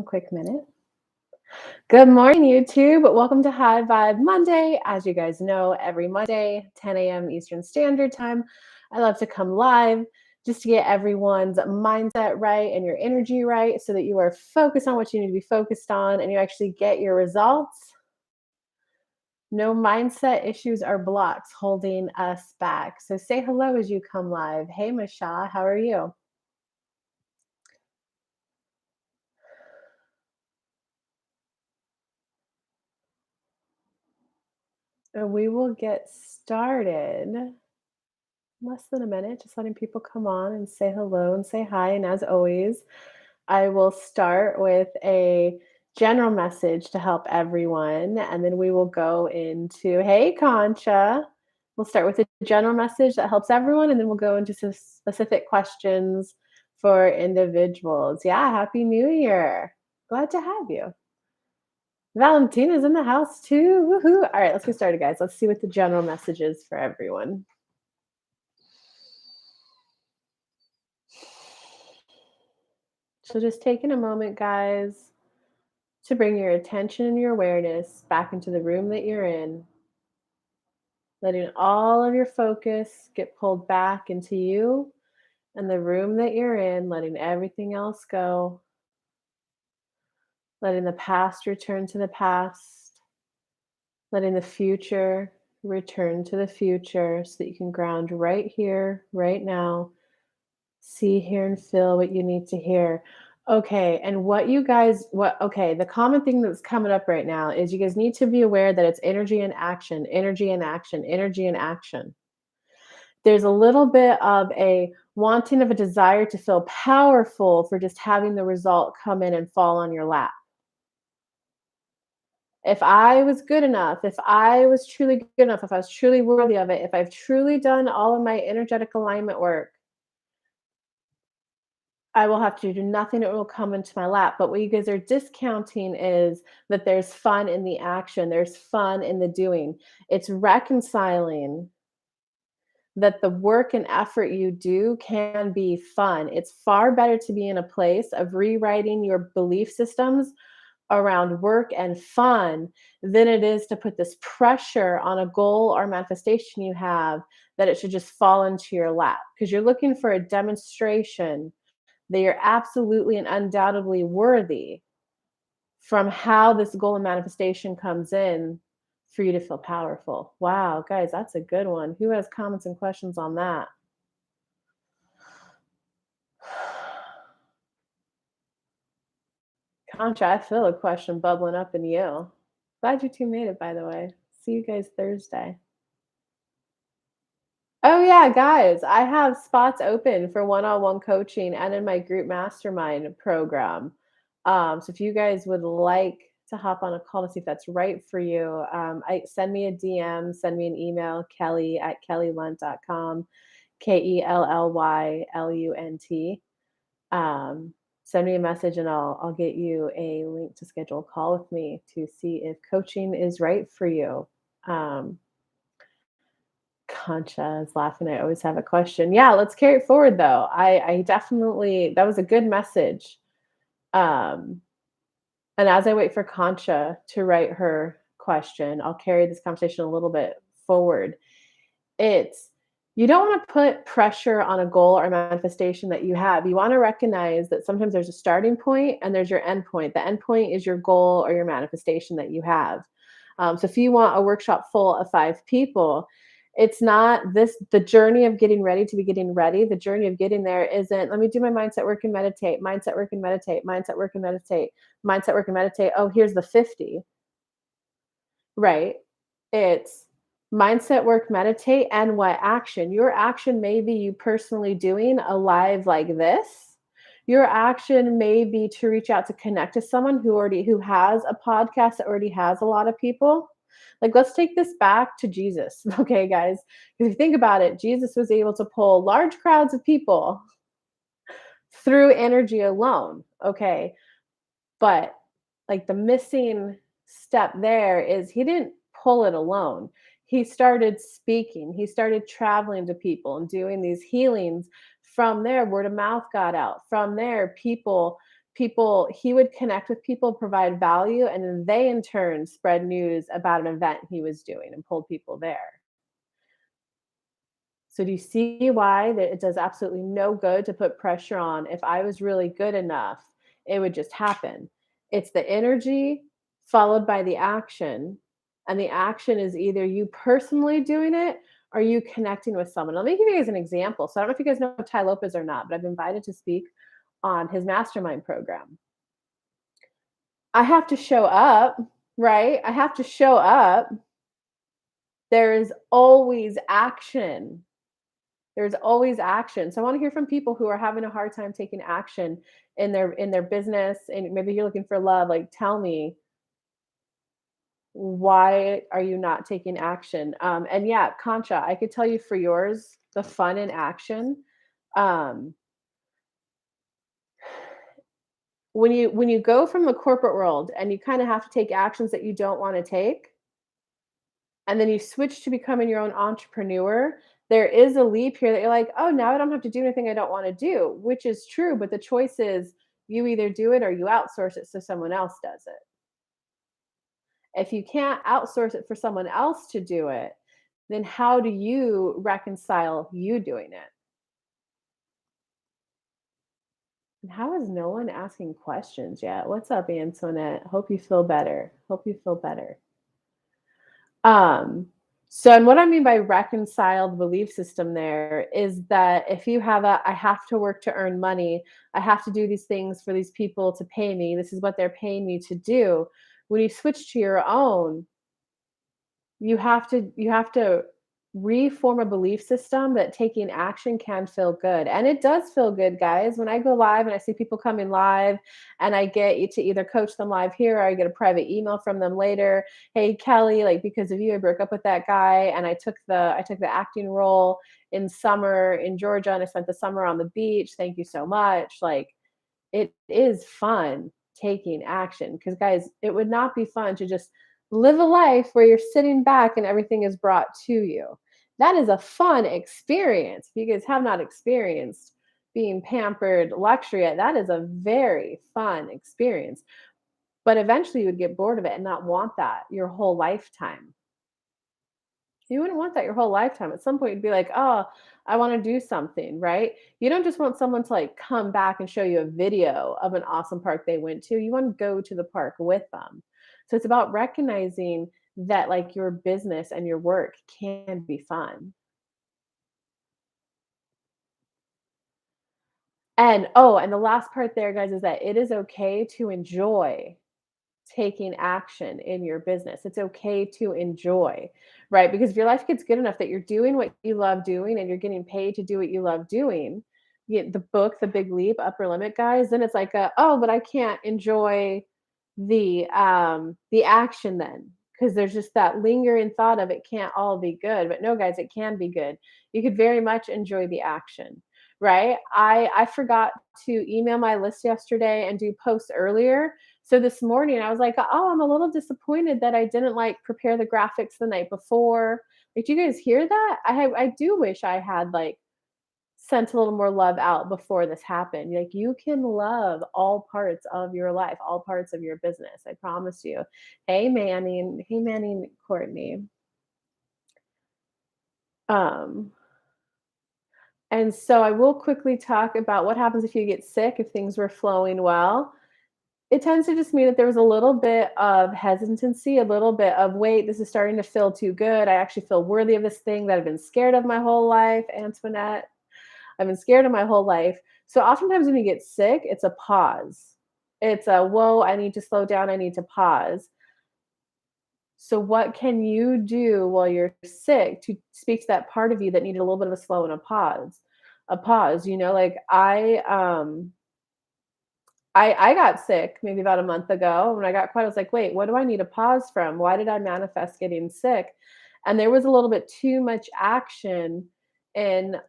one quick minute. Good morning, YouTube. Welcome to High Vibe Monday. As you guys know, every Monday, 10 a.m. Eastern Standard Time, I love to come live just to get everyone's mindset right and your energy right so that you are focused on what you need to be focused on and you actually get your results. No mindset issues or blocks holding us back. So say hello as you come live. Hey, Masha, how are you? And we will get started less than a minute, just letting people come on and say hello and say hi. And as always, I will start with a general message to help everyone, and then we will go into, hey, Concha. We'll start with a general message that helps everyone, and then we'll go into some specific questions for individuals. Yeah, Happy New Year. Glad to have you. Valentina's in the house too. Woohoo. All right, let's get started, guys. Let's see what the general message is for everyone. So just taking a moment, guys, to bring your attention and your awareness back into the room that you're in, letting all of your focus get pulled back into you and the room that you're in, letting everything else go, letting the past return to the past, letting the future return to the future so that you can ground right here, right now, see, hear, and feel what you need to hear. Okay, and the common thing that's coming up right now is you guys need to be aware that it's energy and action, energy and action, energy and action. There's a little bit of a wanting of a desire to feel powerful for just having the result come in and fall on your lap. If I was good enough, if I was truly good enough, if I was truly worthy of it, if I've truly done all of my energetic alignment work, I will have to do nothing, it will come into my lap. But what you guys are discounting is that there's fun in the action, there's fun in the doing. It's reconciling that the work and effort you do can be fun. It's far better to be in a place of rewriting your belief systems around work and fun than it is to put this pressure on a goal or manifestation you have that it should just fall into your lap because you're looking for a demonstration that you're absolutely and undoubtedly worthy from how this goal and manifestation comes in for you to feel powerful. Wow, guys, that's a good one. Who has comments and questions on that? Contra, I feel a question bubbling up in you. Glad you two made it, by the way. See you guys Thursday. Oh, yeah, guys, I have spots open for one-on-one coaching and in my group mastermind program. So if you guys would like to hop on a call to see if that's right for you, send me a DM, send me an email, kelly@kellylunt.com, KELLYLUNT. Send me a message and I'll get you a link to schedule a call with me to see if coaching is right for you. Concha is laughing. I always have a question. Yeah, let's carry it forward though. I definitely, that was a good message. Um, and as I wait for Concha to write her question, I'll carry this conversation a little bit forward. It's you don't want to put pressure on a goal or manifestation that you have. You want to recognize that sometimes there's a starting point and there's your end point. The end point is your goal or your manifestation that you have. So if you want a workshop full of 5 people, it's not the journey of getting ready to be getting ready. The journey of getting there isn't, let me do my mindset work and meditate, mindset work and meditate, mindset work and meditate, mindset work and meditate. Oh, here's the 50, right? It's mindset work, meditate, and what action? Your action may be you personally doing a live like this. Your action may be to reach out to connect to someone who has a podcast that already has a lot of people. Like, let's take this back to Jesus, okay, guys? If you think about it, Jesus was able to pull large crowds of people through energy alone, okay? But like the missing step there is he didn't pull it alone. He started speaking, he started traveling to people and doing these healings. From there, word of mouth got out. From there, people People he would connect with people, provide value, and then they in turn spread news about an event he was doing and pulled people there. So do you see why that it does absolutely no good to put pressure on? If I was really good enough, it would just happen. It's the energy followed by the action, and the action is either you personally doing it or you connecting with someone. Let me give you guys an example. So I don't know if you guys know Ty Lopez or not, but I've been invited to speak on his mastermind program. I have to show up, right? I have to show up. There is always action. There's always action. So I want to hear from people who are having a hard time taking action in their business, and maybe you're looking for love. Like, tell me, why are you not taking action? And yeah, Concha, I could tell you for yours, the fun in action. Um, when you go from the corporate world and you kind of have to take actions that you don't want to take, and then you switch to becoming your own entrepreneur, there is a leap here that you're like, oh, now I don't have to do anything I don't want to do, which is true. But the choice is you either do it or you outsource it so someone else does it. If you can't outsource it for someone else to do it, then how do you reconcile you doing it? And how is no one asking questions yet? What's up, Antoinette? Hope you feel better. Hope you feel better. Um, so and what I mean by reconciled belief system there is that if you have a I have to work to earn money, I have to do these things for these people to pay me, this is what they're paying me to do. When you switch to your own, you have to reform a belief system that taking action can feel good. And it does feel good, guys. When I go live and I see people coming live and I get you to either coach them live here or I get a private email from them later. Hey Kelly, like because of you, I broke up with that guy and I took the acting role in summer in Georgia and I spent the summer on the beach. Thank you so much. Like it is fun taking action because guys, it would not be fun to just live a life where you're sitting back and everything is brought to you. That is a fun experience. If you guys have not experienced being pampered luxury, that is a very fun experience. But eventually you would get bored of it and not want that your whole lifetime. You wouldn't want that your whole lifetime. At some point, you'd be like, "Oh, I wanna do something," right? You don't just want someone to, like, come back and show you a video of an awesome park they went to. You wanna go to the park with them. So it's about recognizing that, like, your business and your work can be fun. And oh, and the last part there, guys, is that it is okay to enjoy taking action in your business. It's okay to enjoy, right? Because if your life gets good enough that you're doing what you love doing and you're getting paid to do what you love doing, the book, The Big Leap, Upper Limit, guys, then it's like, oh, but I can't enjoy the action then because there's just that lingering thought of it can't all be good. But no, guys, it can be good. You could very much enjoy the action, right? I forgot to email my list yesterday and do posts earlier, so this morning I was like, "Oh, I'm a little disappointed that I didn't like prepare the graphics the night before." Like, do you guys hear that? I do wish I had like sent a little more love out before this happened. Like you can love all parts of your life, all parts of your business. I promise you. Hey Manning, hey Manning Courtney. Um, and so I will quickly talk about what happens if you get sick if things were flowing well. It tends to just mean that there was a little bit of hesitancy, a little bit of, "Wait, this is starting to feel too good. I actually feel worthy of this thing that I've been scared of my whole life," Antoinette. I've been scared of my whole life. So oftentimes when you get sick, it's a pause. It's a, "Whoa, I need to slow down. I need to pause." So what can you do while you're sick to speak to that part of you that needed a little bit of a slow and a pause? A pause, like I got sick maybe about a month ago. When I got quiet, I was like, "Wait, what do I need a pause from? Why did I manifest getting sick?" And there was a little bit too much action in,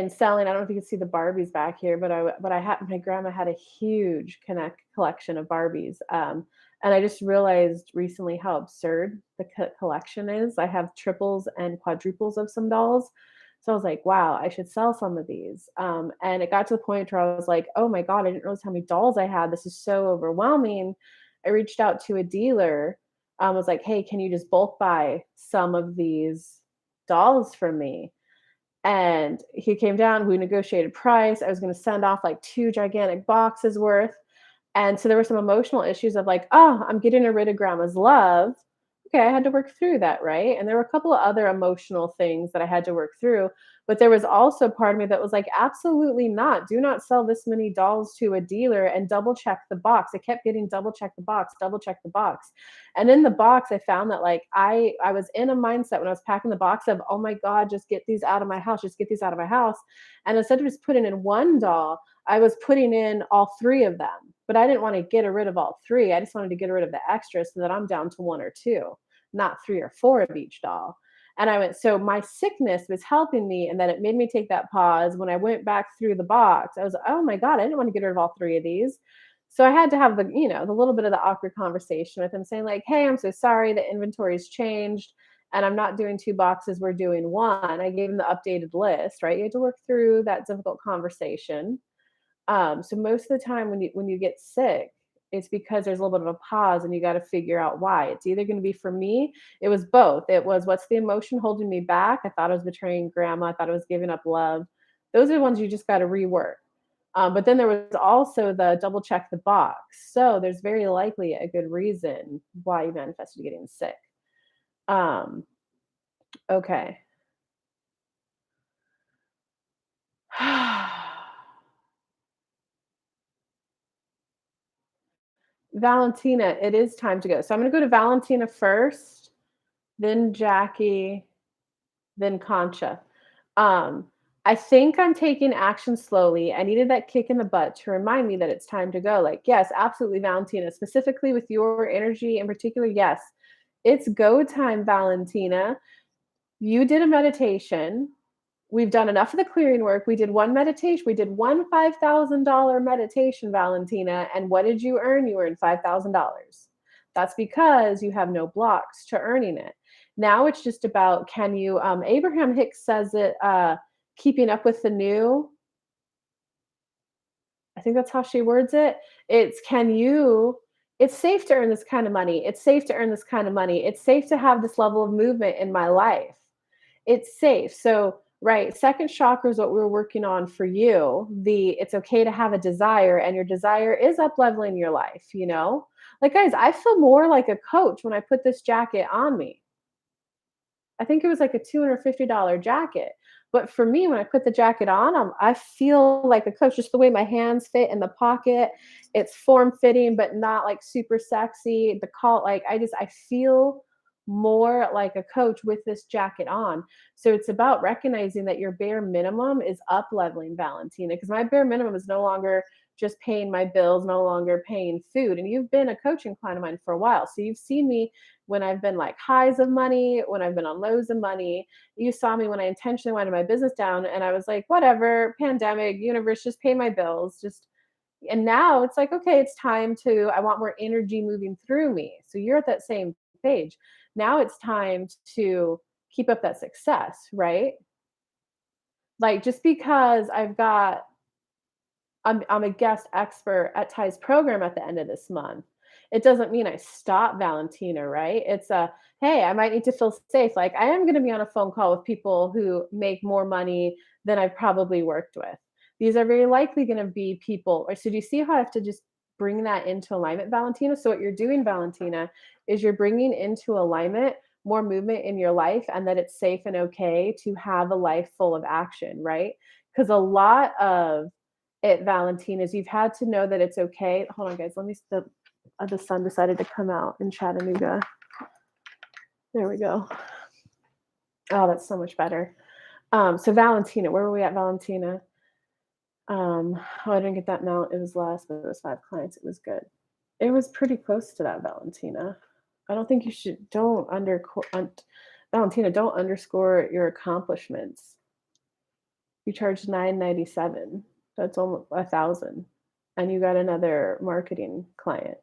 selling. I don't know if you can see the Barbies back here, but I had my grandma had a huge connect collection of Barbies, and I just realized recently how absurd the collection is. I have triples and quadruples of some dolls. So I was like, wow, I should sell some of these. And it got to the point where I was like, oh my God, I didn't realize how many dolls I had. This is so overwhelming. I reached out to a dealer. Was like, hey, can you just bulk buy some of these dolls from me? And he came down, we negotiated price. I was going to send off like two gigantic boxes worth. And so there were some emotional issues of like, oh, I'm getting rid of grandma's love. Okay, I had to work through that, right? And there were a couple of other emotional things that I had to work through. But there was also part of me that was like, absolutely not. Do not sell this many dolls to a dealer and double check the box. I kept getting double check the box, double check the box. And in the box, I found that like I was in a mindset when I was packing the box of, oh my God, just get these out of my house, just get these out of my house. And instead of just putting in one doll, I was putting in all three of them, but I didn't want to get rid of all three. I just wanted to get rid of the extras so that I'm down to one or two, not three or four of each doll. And I went, so my sickness was helping me, and then it made me take that pause. When I went back through the box, I was, oh my God, I didn't want to get rid of all three of these. So I had to have the little bit of the awkward conversation with him saying, like, hey, I'm so sorry, the inventory's changed and I'm not doing two boxes, we're doing one. I gave him the updated list, right? You had to work through that difficult conversation. So most of the time when you get sick, it's because there's a little bit of a pause and you got to figure out why. It's either going to be for me, it was both. It was what's the emotion holding me back? I thought I was betraying grandma, I thought I was giving up love. Those are the ones you just got to rework. But then there was also the double check the box. So there's very likely a good reason why you manifested getting sick. Um, okay. Valentina, it is time to go. So I'm gonna go to Valentina first, then Jackie, then Concha. Um, I think I'm taking action slowly. I needed that kick in the butt to remind me that it's time to go. Like, yes, absolutely, Valentina, specifically with your energy in particular. Yes, it's go time, Valentina. You did a meditation. We've done enough of the clearing work. We did one meditation. We did one $5,000 meditation, Valentina. And what did you earn? You earned $5,000. That's because you have no blocks to earning it. Now it's just about can you, Abraham Hicks says it, keeping up with the new. I think that's how she words it. It's can you, it's safe to earn this kind of money. It's safe to earn this kind of money. It's safe to have this level of movement in my life. It's safe. So, right, second chakra is what we're working on for you. The it's okay to have a desire, and your desire is up leveling your life. Like, guys, I feel more like a coach when I put this jacket on me. I think it was like a $250 jacket. But for me, when I put the jacket on, I feel like a coach, just the way my hands fit in the pocket. It's form fitting, but not like super sexy. The call, like I feel more like a coach with this jacket on. So it's about recognizing that your bare minimum is up leveling, Valentina, because my bare minimum is no longer just paying my bills, no longer paying food. And you've been a coaching client of mine for a while. So you've seen me when I've been like highs of money, when I've been on lows of money. You saw me when I intentionally wanted my business down and I was like, whatever, pandemic, universe, just pay my bills. Just and now it's like, okay, it's time to, I want more energy moving through me. So you're at that same page. Now it's time to keep up that success, right? Like just because I'm a guest expert at Ty's program at the end of this month. It doesn't mean I stop Valentina, right? It's a, hey, I might need to feel safe. Like I am going to be on a phone call with people who make more money than I've probably worked with. These are very likely going to be people. Or so do you see how I have to just bring that into alignment, Valentina? So what you're doing, Valentina, is you're bringing into alignment more movement in your life and that it's safe and okay to have a life full of action, right? Because a lot of it, Valentina, is you've had to know that it's okay. Hold on, guys. Let me. The sun decided to come out in Chattanooga. There we go. Oh, that's so much better. So Valentina, where were we at, Valentina? Oh, I didn't get that amount. It was less, but it was 5 clients. It was good. It was pretty close to that, Valentina. I don't think you should. Valentina, don't underscore your accomplishments. You charged $997. That's almost 1,000, and you got another marketing client.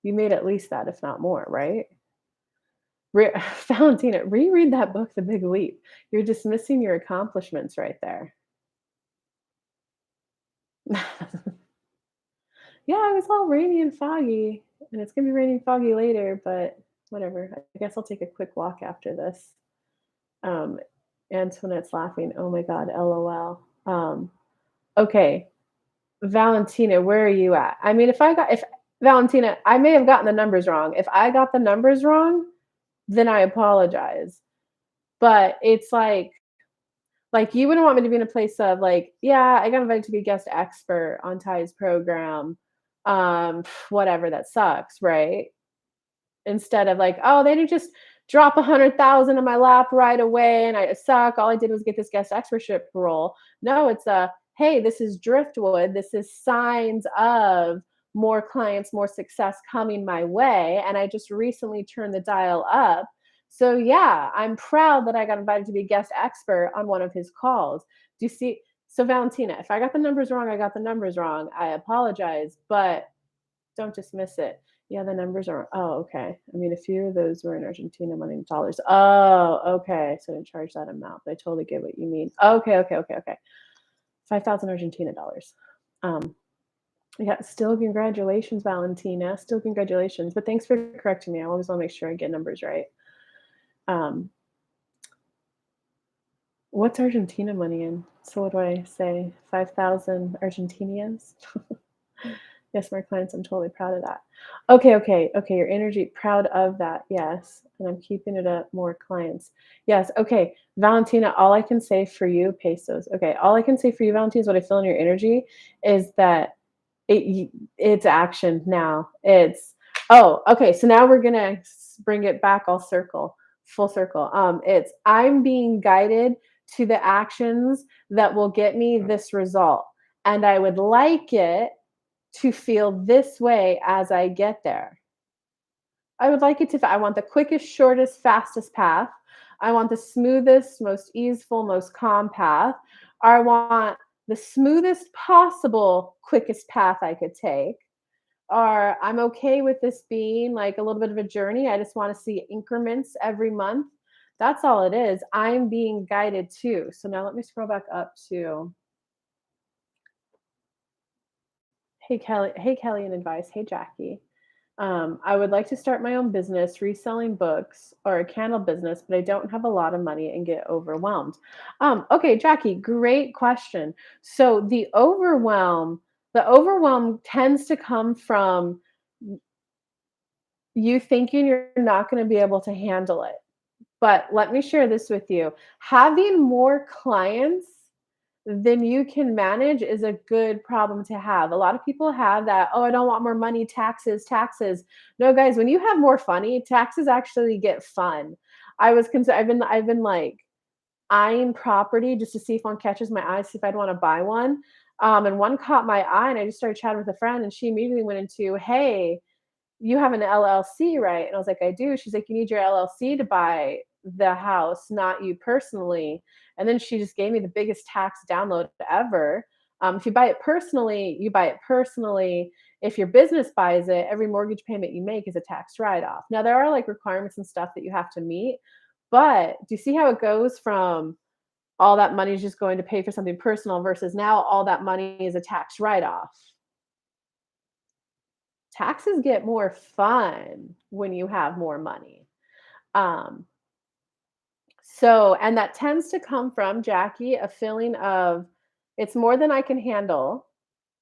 You made at least that, if not more, right? Valentina, reread that book, The Big Leap. You're dismissing your accomplishments right there. Yeah, it was all rainy and foggy, and it's gonna be rainy and foggy later, but whatever. I guess I'll take a quick walk after this. Um, Antoinette's laughing. Oh my god, LOL. Okay, Valentina, where are you at? I mean, if Valentina, I may have gotten the numbers wrong. If I got the numbers wrong, then I apologize. But it's like you wouldn't want me to be in a place of like, yeah, I got invited to be a guest expert on Ty's program. Whatever, that sucks, right? Instead of like, oh, they didn't just drop 100,000 in my lap right away and I suck. All I did was get this guest expertship role. No, it's a hey, this is driftwood. This is signs of more clients, more success coming my way. And I just recently turned the dial up. So yeah, I'm proud that I got invited to be a guest expert on one of his calls. Do you see? So Valentina, if I got the numbers wrong, I got the numbers wrong. I apologize, but don't dismiss it. Yeah, the numbers are okay. I mean, a few of those were in Argentina money in dollars. Oh, okay. So I didn't charge that amount, but I totally get what you mean. Okay, okay, okay, okay. 5,000 Argentina dollars. Um, yeah, still congratulations, Valentina. Still congratulations. But thanks for correcting me. I always want to make sure I get numbers right. Um, what's Argentina money in? So what do I say? 5,000 Argentinians? Yes, my clients, I'm totally proud of that. Okay, okay, okay, your energy, proud of that, yes, and I'm keeping it up, more clients. Yes, okay, Valentina, all I can say for you pesos, okay, all I can say for you, Valentina, is what I feel in your energy is that it's action now. Oh, okay, so now we're gonna bring it back all circle, full circle. It's I'm being guided to the actions that will get me this result, and I would like it to feel this way as I get there. I would like it to, I want the quickest, shortest, fastest path. I want the smoothest, most easeful, most calm path. I want the smoothest possible, quickest path I could take. Or I'm okay with this being like a little bit of a journey. I just want to see increments every month. That's all it is. I'm being guided too. So now let me scroll back up to hey Kelly, and advice. Hey Jackie. I would like to start my own business reselling books or a candle business, but I don't have a lot of money and get overwhelmed. Okay, Jackie, great question. So the overwhelm tends to come from you thinking you're not going to be able to handle it. But let me share this with you. Having more clients than you can manage is a good problem to have. A lot of people have that, "Oh, I don't want more money, taxes, taxes." No, guys, when you have more money, taxes actually get fun. I've been like eyeing property just to see if one catches my eye, see if I'd want to buy one. And one caught my eye, and I just started chatting with a friend, and she immediately went into, "Hey, you have an LLC, right?" And I was like, "I do." She's like, "You need your LLC to buy the house, not you personally." And then she just gave me the biggest tax download ever. If you buy it personally, you buy it personally. If your business buys it, every mortgage payment you make is a tax write off. Now, there are like requirements and stuff that you have to meet, but do you see how it goes from all that money is just going to pay for something personal versus now all that money is a tax write off? Taxes get more fun when you have more money. Um, and that tends to come from, Jackie, a feeling of it's more than I can handle.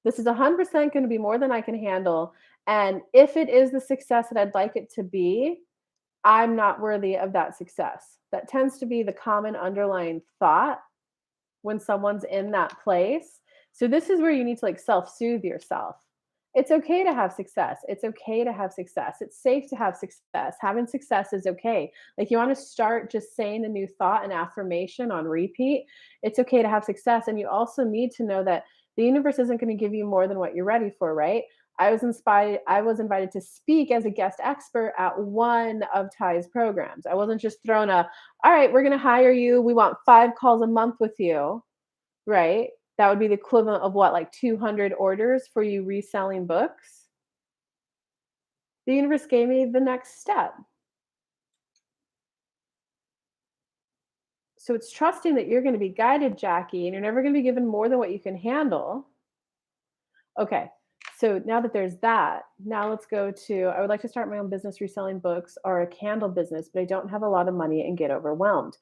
This is 100% going to be more than I can handle. And if it is the success that I'd like it to be, I'm not worthy of that success. That tends to be the common underlying thought when someone's in that place. So this is where you need to like self-soothe yourself. It's okay to have success. It's okay to have success. It's safe to have success. Having success is okay. Like you want to start just saying a new thought and affirmation on repeat. It's okay to have success. And you also need to know that the universe isn't going to give you more than what you're ready for, right? I was invited to speak as a guest expert at one of Ty's programs. I wasn't just thrown all right, we're going to hire you. We want 5 calls a month with you, right? That would be the equivalent of what, like 200 orders for you reselling books? The universe gave me the next step. So it's trusting that you're gonna be guided, Jackie, and you're never gonna be given more than what you can handle. Okay. So now that there's that, now let's go to I would like to start my own business reselling books or a candle business, but I don't have a lot of money and get overwhelmed.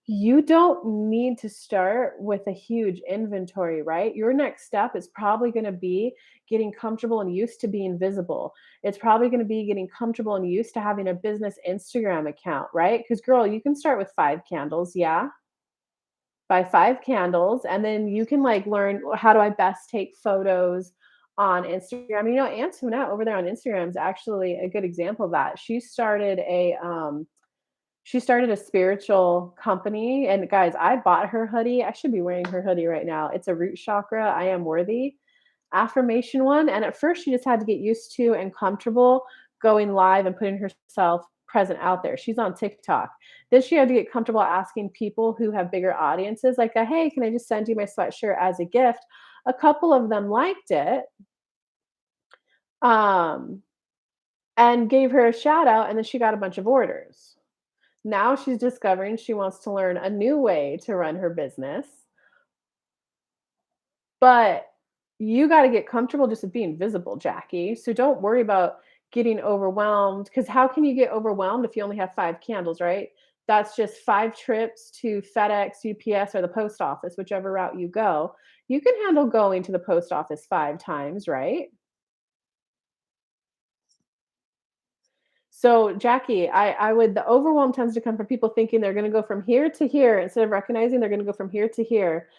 You don't need to start with a huge inventory, right? Your next step is probably going to be getting comfortable and used to being visible. It's probably going to be getting comfortable and used to having a business Instagram account, right? Because, girl, you can start with 5 candles. Yeah, buy 5 candles, and then you can, like, learn how do I best take photos on Instagram. Antoinette over there on Instagram is actually a good example of that. She started a spiritual company, and guys, I bought her hoodie. I should be wearing her hoodie right now. It's a root chakra, I am worthy affirmation one. And at first, she just had to get used to and comfortable going live and putting herself present out there. She's on TikTok. Then she had to get comfortable asking people who have bigger audiences, like, hey, can I just send you my sweatshirt as a gift? A couple of them liked it, um, and gave her a shout out, and then she got a bunch of orders. Now she's discovering she wants to learn a new way to run her business. But you gotta get comfortable just with being visible, Jackie. So don't worry about getting overwhelmed. Because how can you get overwhelmed if you only have 5 candles, right? That's just 5 trips to FedEx, UPS, or the post office, whichever route you go. You can handle going to the post office 5 times, right? So, Jackie, I would the overwhelm tends to come from people thinking they're gonna go from here to here instead of recognizing they're gonna go from here to here.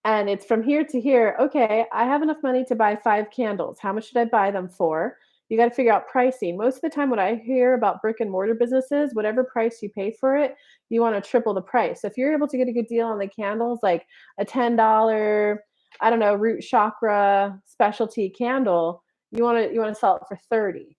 And it's from here to here. Okay, I have enough money to buy 5 candles. How much should I buy them for? You got to figure out pricing. Most of the time, what I hear about brick and mortar businesses, whatever price you pay for it, you want to triple the price. So if you're able to get a good deal on the candles, like a $10, I don't know, root chakra specialty candle, you want to sell it for 30.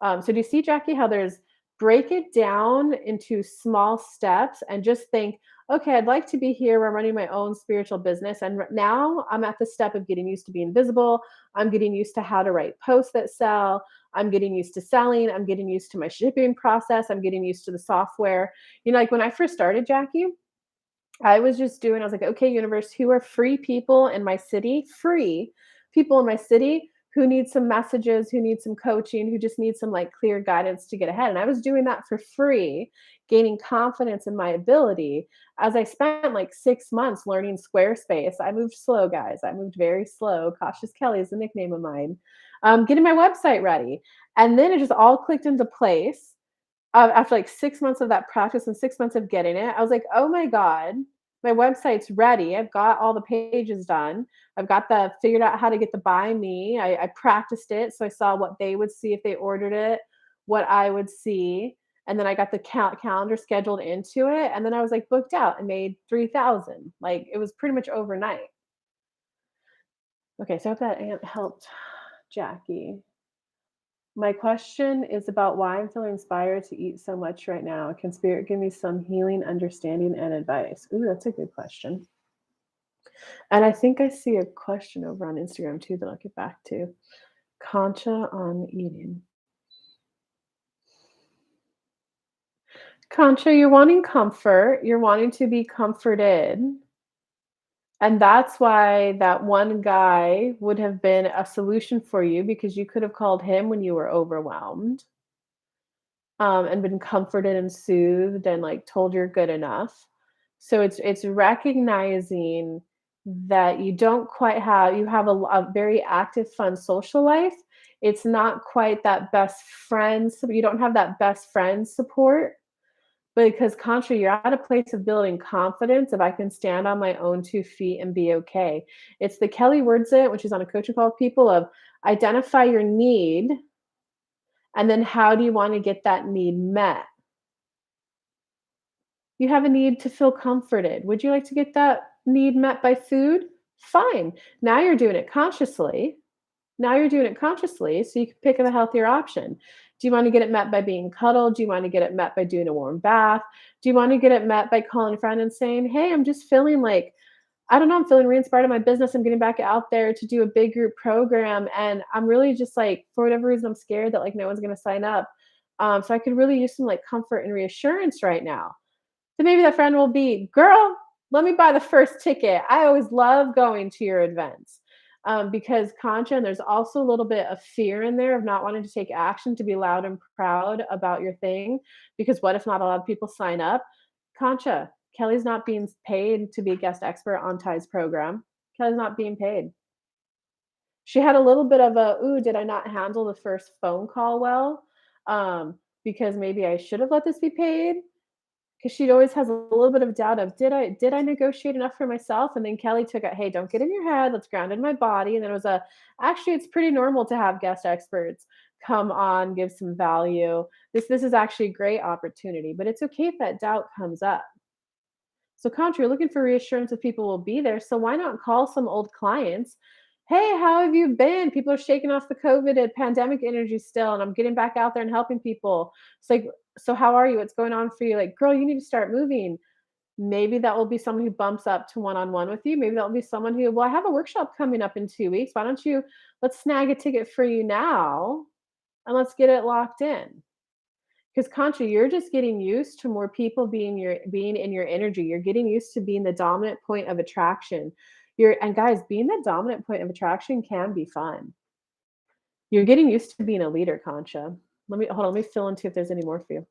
So do you see, Jackie, how there's break it down into small steps and just think, okay, I'd like to be here where I'm running my own spiritual business. And now I'm at the step of getting used to being visible. I'm getting used to how to write posts that sell. I'm getting used to selling. I'm getting used to my shipping process. I'm getting used to the software. Like when I first started, Jackie, I was like, okay, universe, who are free people in my city? Free people in my city who need some messages, who need some coaching, who just need some like clear guidance to get ahead. And I was doing that for free, gaining confidence in my ability as I spent like 6 months learning Squarespace. I moved slow, guys. I moved very slow. Cautious Kelly is the nickname of mine. Getting my website ready. And then it just all clicked into place after like 6 months of that practice and 6 months of getting it. I was like, "Oh my god, my website's ready. I've got all the pages done. I've got the figured out how to get the buy me. I practiced it, so I saw what they would see if they ordered it, what I would see, and then I got the calendar scheduled into it, and then I was, like, booked out and made 3,000. Like, it was pretty much overnight. Okay, so I hope that helped Jackie. My question is about why I'm feeling inspired to eat so much right now. Can spirit give me some healing, understanding, and advice? Ooh, that's a good question. And I think I see a question over on Instagram too that I'll get back to. Concha on eating. Concha, you're wanting comfort. You're wanting to be comforted. And that's why that one guy would have been a solution for you because you could have called him when you were overwhelmed. And been comforted and soothed and like told you're good enough. So it's recognizing that you have a very active, fun social life. It's not quite that best friend, so you don't have that best friend support. Because contra, you're at a place of building confidence if I can stand on my own 2 feet and be okay. It's the Kelly words it, which is on a coaching call with people of identify your need and then how do you want to get that need met? You have a need to feel comforted. Would you like to get that need met by food? Fine. Now you're doing it consciously. Now you're doing it consciously so you can pick a healthier option. Do you want to get it met by being cuddled? Do you want to get it met by doing a warm bath? Do you want to get it met by calling a friend and saying, hey, I'm just feeling like, I don't know, I'm feeling re-inspired in my business. I'm getting back out there to do a big group program. And I'm really just like, for whatever reason, I'm scared that like no one's going to sign up. So I could really use some like comfort and reassurance right now. So maybe that friend will be, "Girl, let me buy the first ticket. I always love going to your events." Because Concha, and there's also a little bit of fear in there of not wanting to take action to be loud and proud about your thing, because what if not a lot of people sign up? Concha, Kelly's not being paid to be a guest expert on Ty's program. Kelly's not being paid. She had a little bit of a, "Ooh, did I not handle the first phone call well? Because maybe I should have let this be paid." 'Cause she always has a little bit of doubt of, "Did I negotiate enough for myself?" And then Kelly took it, "Hey, don't get in your head, let's ground in my body." And then it was a, "Actually, it's pretty normal to have guest experts come on, give some value. This is actually a great opportunity, but it's okay if that doubt comes up." So Contra, you're looking for reassurance that people will be there, so why not call some old clients? "Hey, how have you been? People are shaking off the COVID and pandemic energy still, and I'm getting back out there and helping people. It's like, so how are you? What's going on for you?" Like, "Girl, you need to start moving." Maybe that will be someone who bumps up to one-on-one with you. Maybe that will be someone who, "Well, I have a workshop coming up in 2 weeks. Why don't you let's snag a ticket for you now, and let's get it locked in." Because Contra, you're just getting used to more people being in your energy. You're getting used to being the dominant point of attraction. And guys, being the dominant point of attraction can be fun. You're getting used to being a leader, Concha. Let me fill in, see if there's any more for you.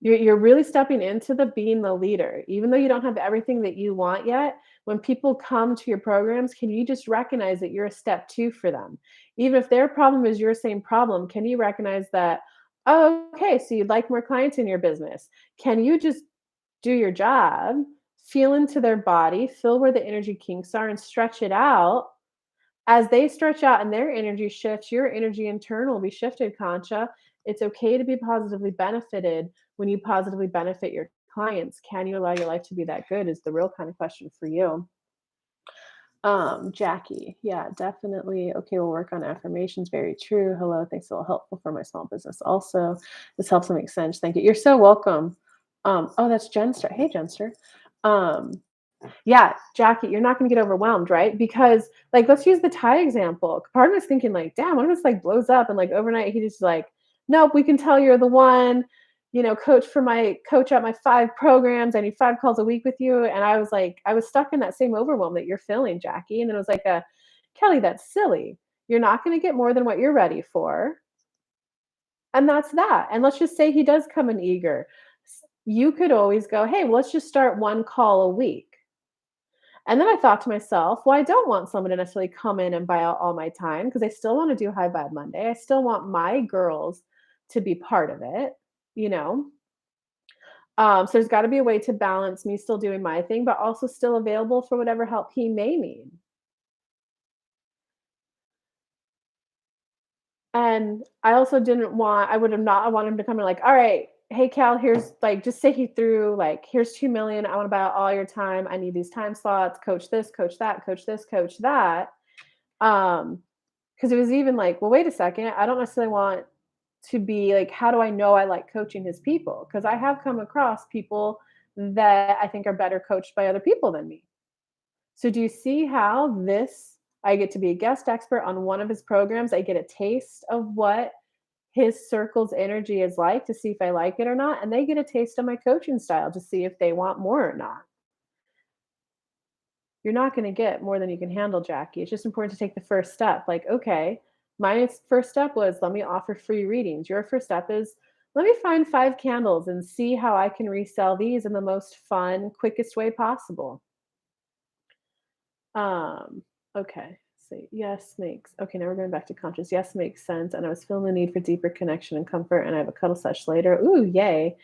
You're really stepping into the being the leader. Even though you don't have everything that you want yet, when people come to your programs, can you just recognize that you're a step 2 for them? Even if their problem is your same problem, can you recognize that, "Oh, okay, so you'd like more clients in your business." Can you just do your job, feel into their body, feel where the energy kinks are, and stretch it out? As they stretch out and their energy shifts, your energy in turn will be shifted, Concha. It's okay to be positively benefited when you positively benefit your clients. Can you allow your life to be that good is the real kind of question for you. Jackie, yeah, definitely. Okay, we'll work on affirmations. Very true. Hello, thanks. A little helpful for my small business. Also, this helps to make sense. Thank you. You're so welcome. Oh, that's Jenster. Hey, Jenster. Um, yeah, Jackie, you're not gonna get overwhelmed, right? Because, like, let's use the Thai example. Part of me was thinking, like, damn, what if this like blows up and like overnight he just like, nope, we can tell you're the one, coach at my 5 programs. I need 5 calls a week with you. And I was like, I was stuck in that same overwhelm that you're feeling, Jackie. And then it was like Kelly, that's silly. You're not gonna get more than what you're ready for. And that's that. And let's just say he does come in eager. You could always go, hey, well, let's just start 1 call a week. And then I thought to myself, well, I don't want someone to necessarily come in and buy out all my time because I still want to do High Vibe Monday. I still want my girls to be part of it, you know? So there's got to be a way to balance me still doing my thing, but also still available for whatever help he may need. And I also didn't want, I would have not, I wanted him to come in like, all right, hey, Cal, here's like, just say he threw like, here's 2 million. I want to buy out all your time. I need these time slots, coach this, coach that, coach this, coach that. Um, Because it was even like, well, wait a second. I don't necessarily want to be like, how do I know I like coaching his people? Because I have come across people that I think are better coached by other people than me. So do you see how this, I get to be a guest expert on one of his programs. I get a taste of what his circle's energy is like to see if I like it or not. And they get a taste of my coaching style to see if they want more or not. You're not gonna get more than you can handle, Jackie. It's just important to take the first step. Like, okay, my first step was let me offer free readings. Your first step is let me find 5 candles and see how I can resell these in the most fun, quickest way possible. Um, okay. So yes makes okay, now we're going back to conscious. Yes makes sense. And I was feeling the need for deeper connection and comfort, and I have a cuddle sesh later. Ooh, yay.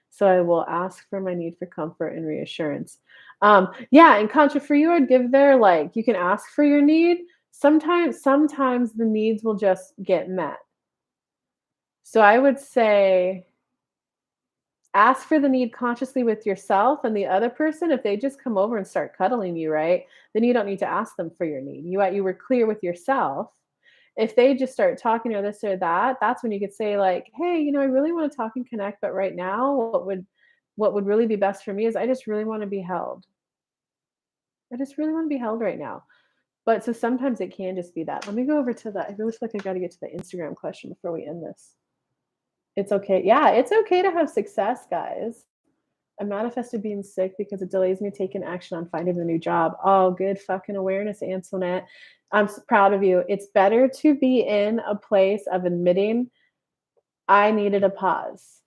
So I will ask for my need for comfort and reassurance. Yeah, and Contra, for you, I'd give there like you can ask for your need. Sometimes the needs will just get met. So I would say ask for the need consciously with yourself and the other person. If they just come over and start cuddling you, right, then you don't need to ask them for your need. You were clear with yourself. If they just start talking or this or that, that's when you could say like, hey, I really want to talk and connect, but right now what would really be best for me is I just really want to be held. I just really want to be held right now. But so sometimes it can just be that. Let me go over to the, I really feel like I got to get to the Instagram question before we end this. It's okay. Yeah, it's okay to have success, guys. I manifested being sick because it delays me taking action on finding a new job. Oh, good fucking awareness, Antoinette. Proud of you. It's better to be in a place of admitting I needed a pause.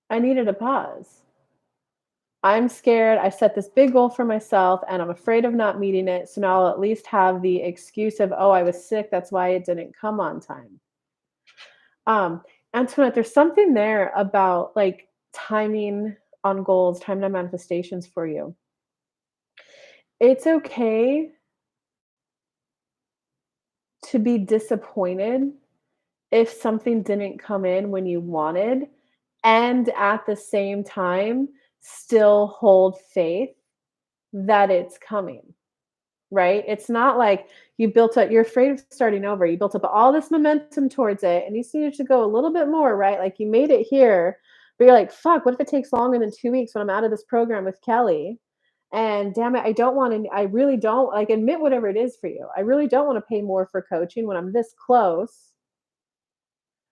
I needed a pause. I'm scared. I set this big goal for myself and I'm afraid of not meeting it. So now I'll at least have the excuse of, oh, I was sick. That's why it didn't come on time. Um, Antoinette, there's something there about like timing on goals, timing on manifestations for you. It's okay to be disappointed if something didn't come in when you wanted, and at the same time, still hold faith that it's coming. Right? It's not like you built up you're afraid of starting over. You built up all this momentum towards it, and you just needed to go a little bit more, right? Like, you made it here, but you're like, "Fuck, what if it takes longer than 2 weeks when I'm out of this program with Kelly? And damn it, I really don't" like, admit whatever it is for you. "I really don't wanna pay more for coaching when I'm this close,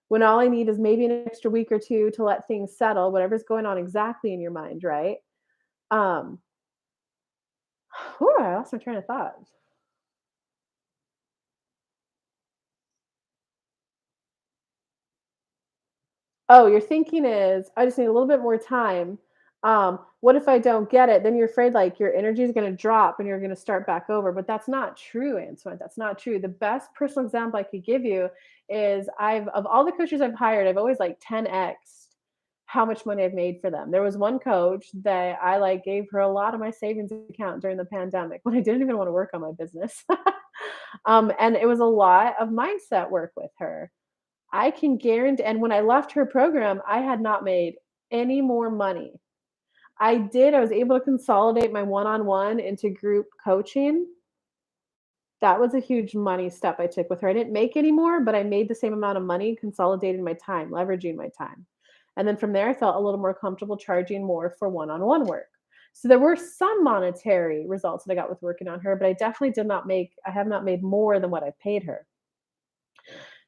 when all I need is maybe an extra week or 2 to let things settle," whatever's going on exactly in your mind, right? Um, whew, I lost my train of thought. Oh, your thinking is, "I just need a little bit more time. What if I don't get it?" Then you're afraid, like, your energy is gonna drop and you're gonna start back over, but that's not true, Antoine, that's not true. The best personal example I could give you is I've of all the coaches I've hired, I've always, like, 10X'd how much money I've made for them. There was one coach that I, like, gave her a lot of my savings account during the pandemic when I didn't even wanna work on my business. And it was a lot of mindset work with her. I can guarantee, and when I left her program, I had not made any more money. I was able to consolidate my one-on-one into group coaching. That was a huge money step I took with her. I didn't make any more, but I made the same amount of money, consolidating my time, leveraging my time. And then from there, I felt a little more comfortable charging more for one-on-one work. So there were some monetary results that I got with working on her, but I have not made more than what I paid her.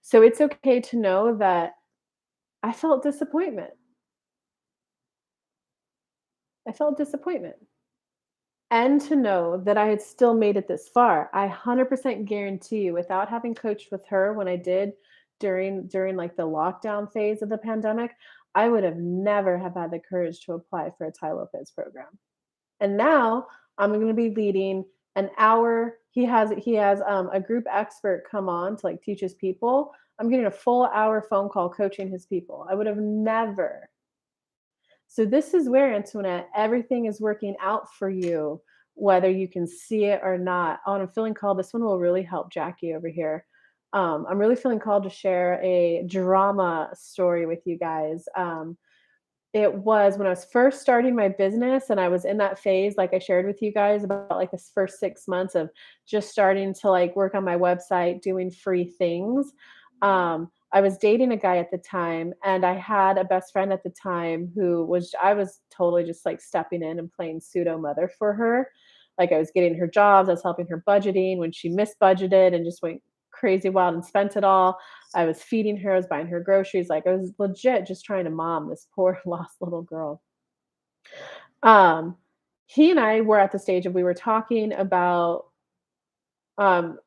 So it's okay to know that I felt disappointment. I felt disappointment. And to know that I had still made it this far. I 100% guarantee you, without having coached with her when I did during like the lockdown phase of the pandemic, I would have never have had the courage to apply for a Tai Lopez program. And now I'm going to be leading an hour. He has a group expert come on to like teach his people. I'm getting a full hour phone call coaching his people. I would have never. So this is where, Antoinette, everything is working out for you, whether you can see it or not. Oh, and I'm feeling called. This one will really help Jackie over here. I'm really feeling called to share a drama story with you guys. It was when I was first starting my business and I was in that phase, like I shared with you guys about like this first 6 months of just starting to like work on my website, doing free things. I was dating a guy at the time and I had a best friend at the time I was totally just like stepping in and playing pseudo mother for her. Like I was getting her jobs, I was helping her budgeting when she misbudgeted and just went crazy wild and spent it all. I was feeding her, I was buying her groceries, like, I was legit just trying to mom this poor lost little girl. Um, he and I were at the stage of we were talking about, um,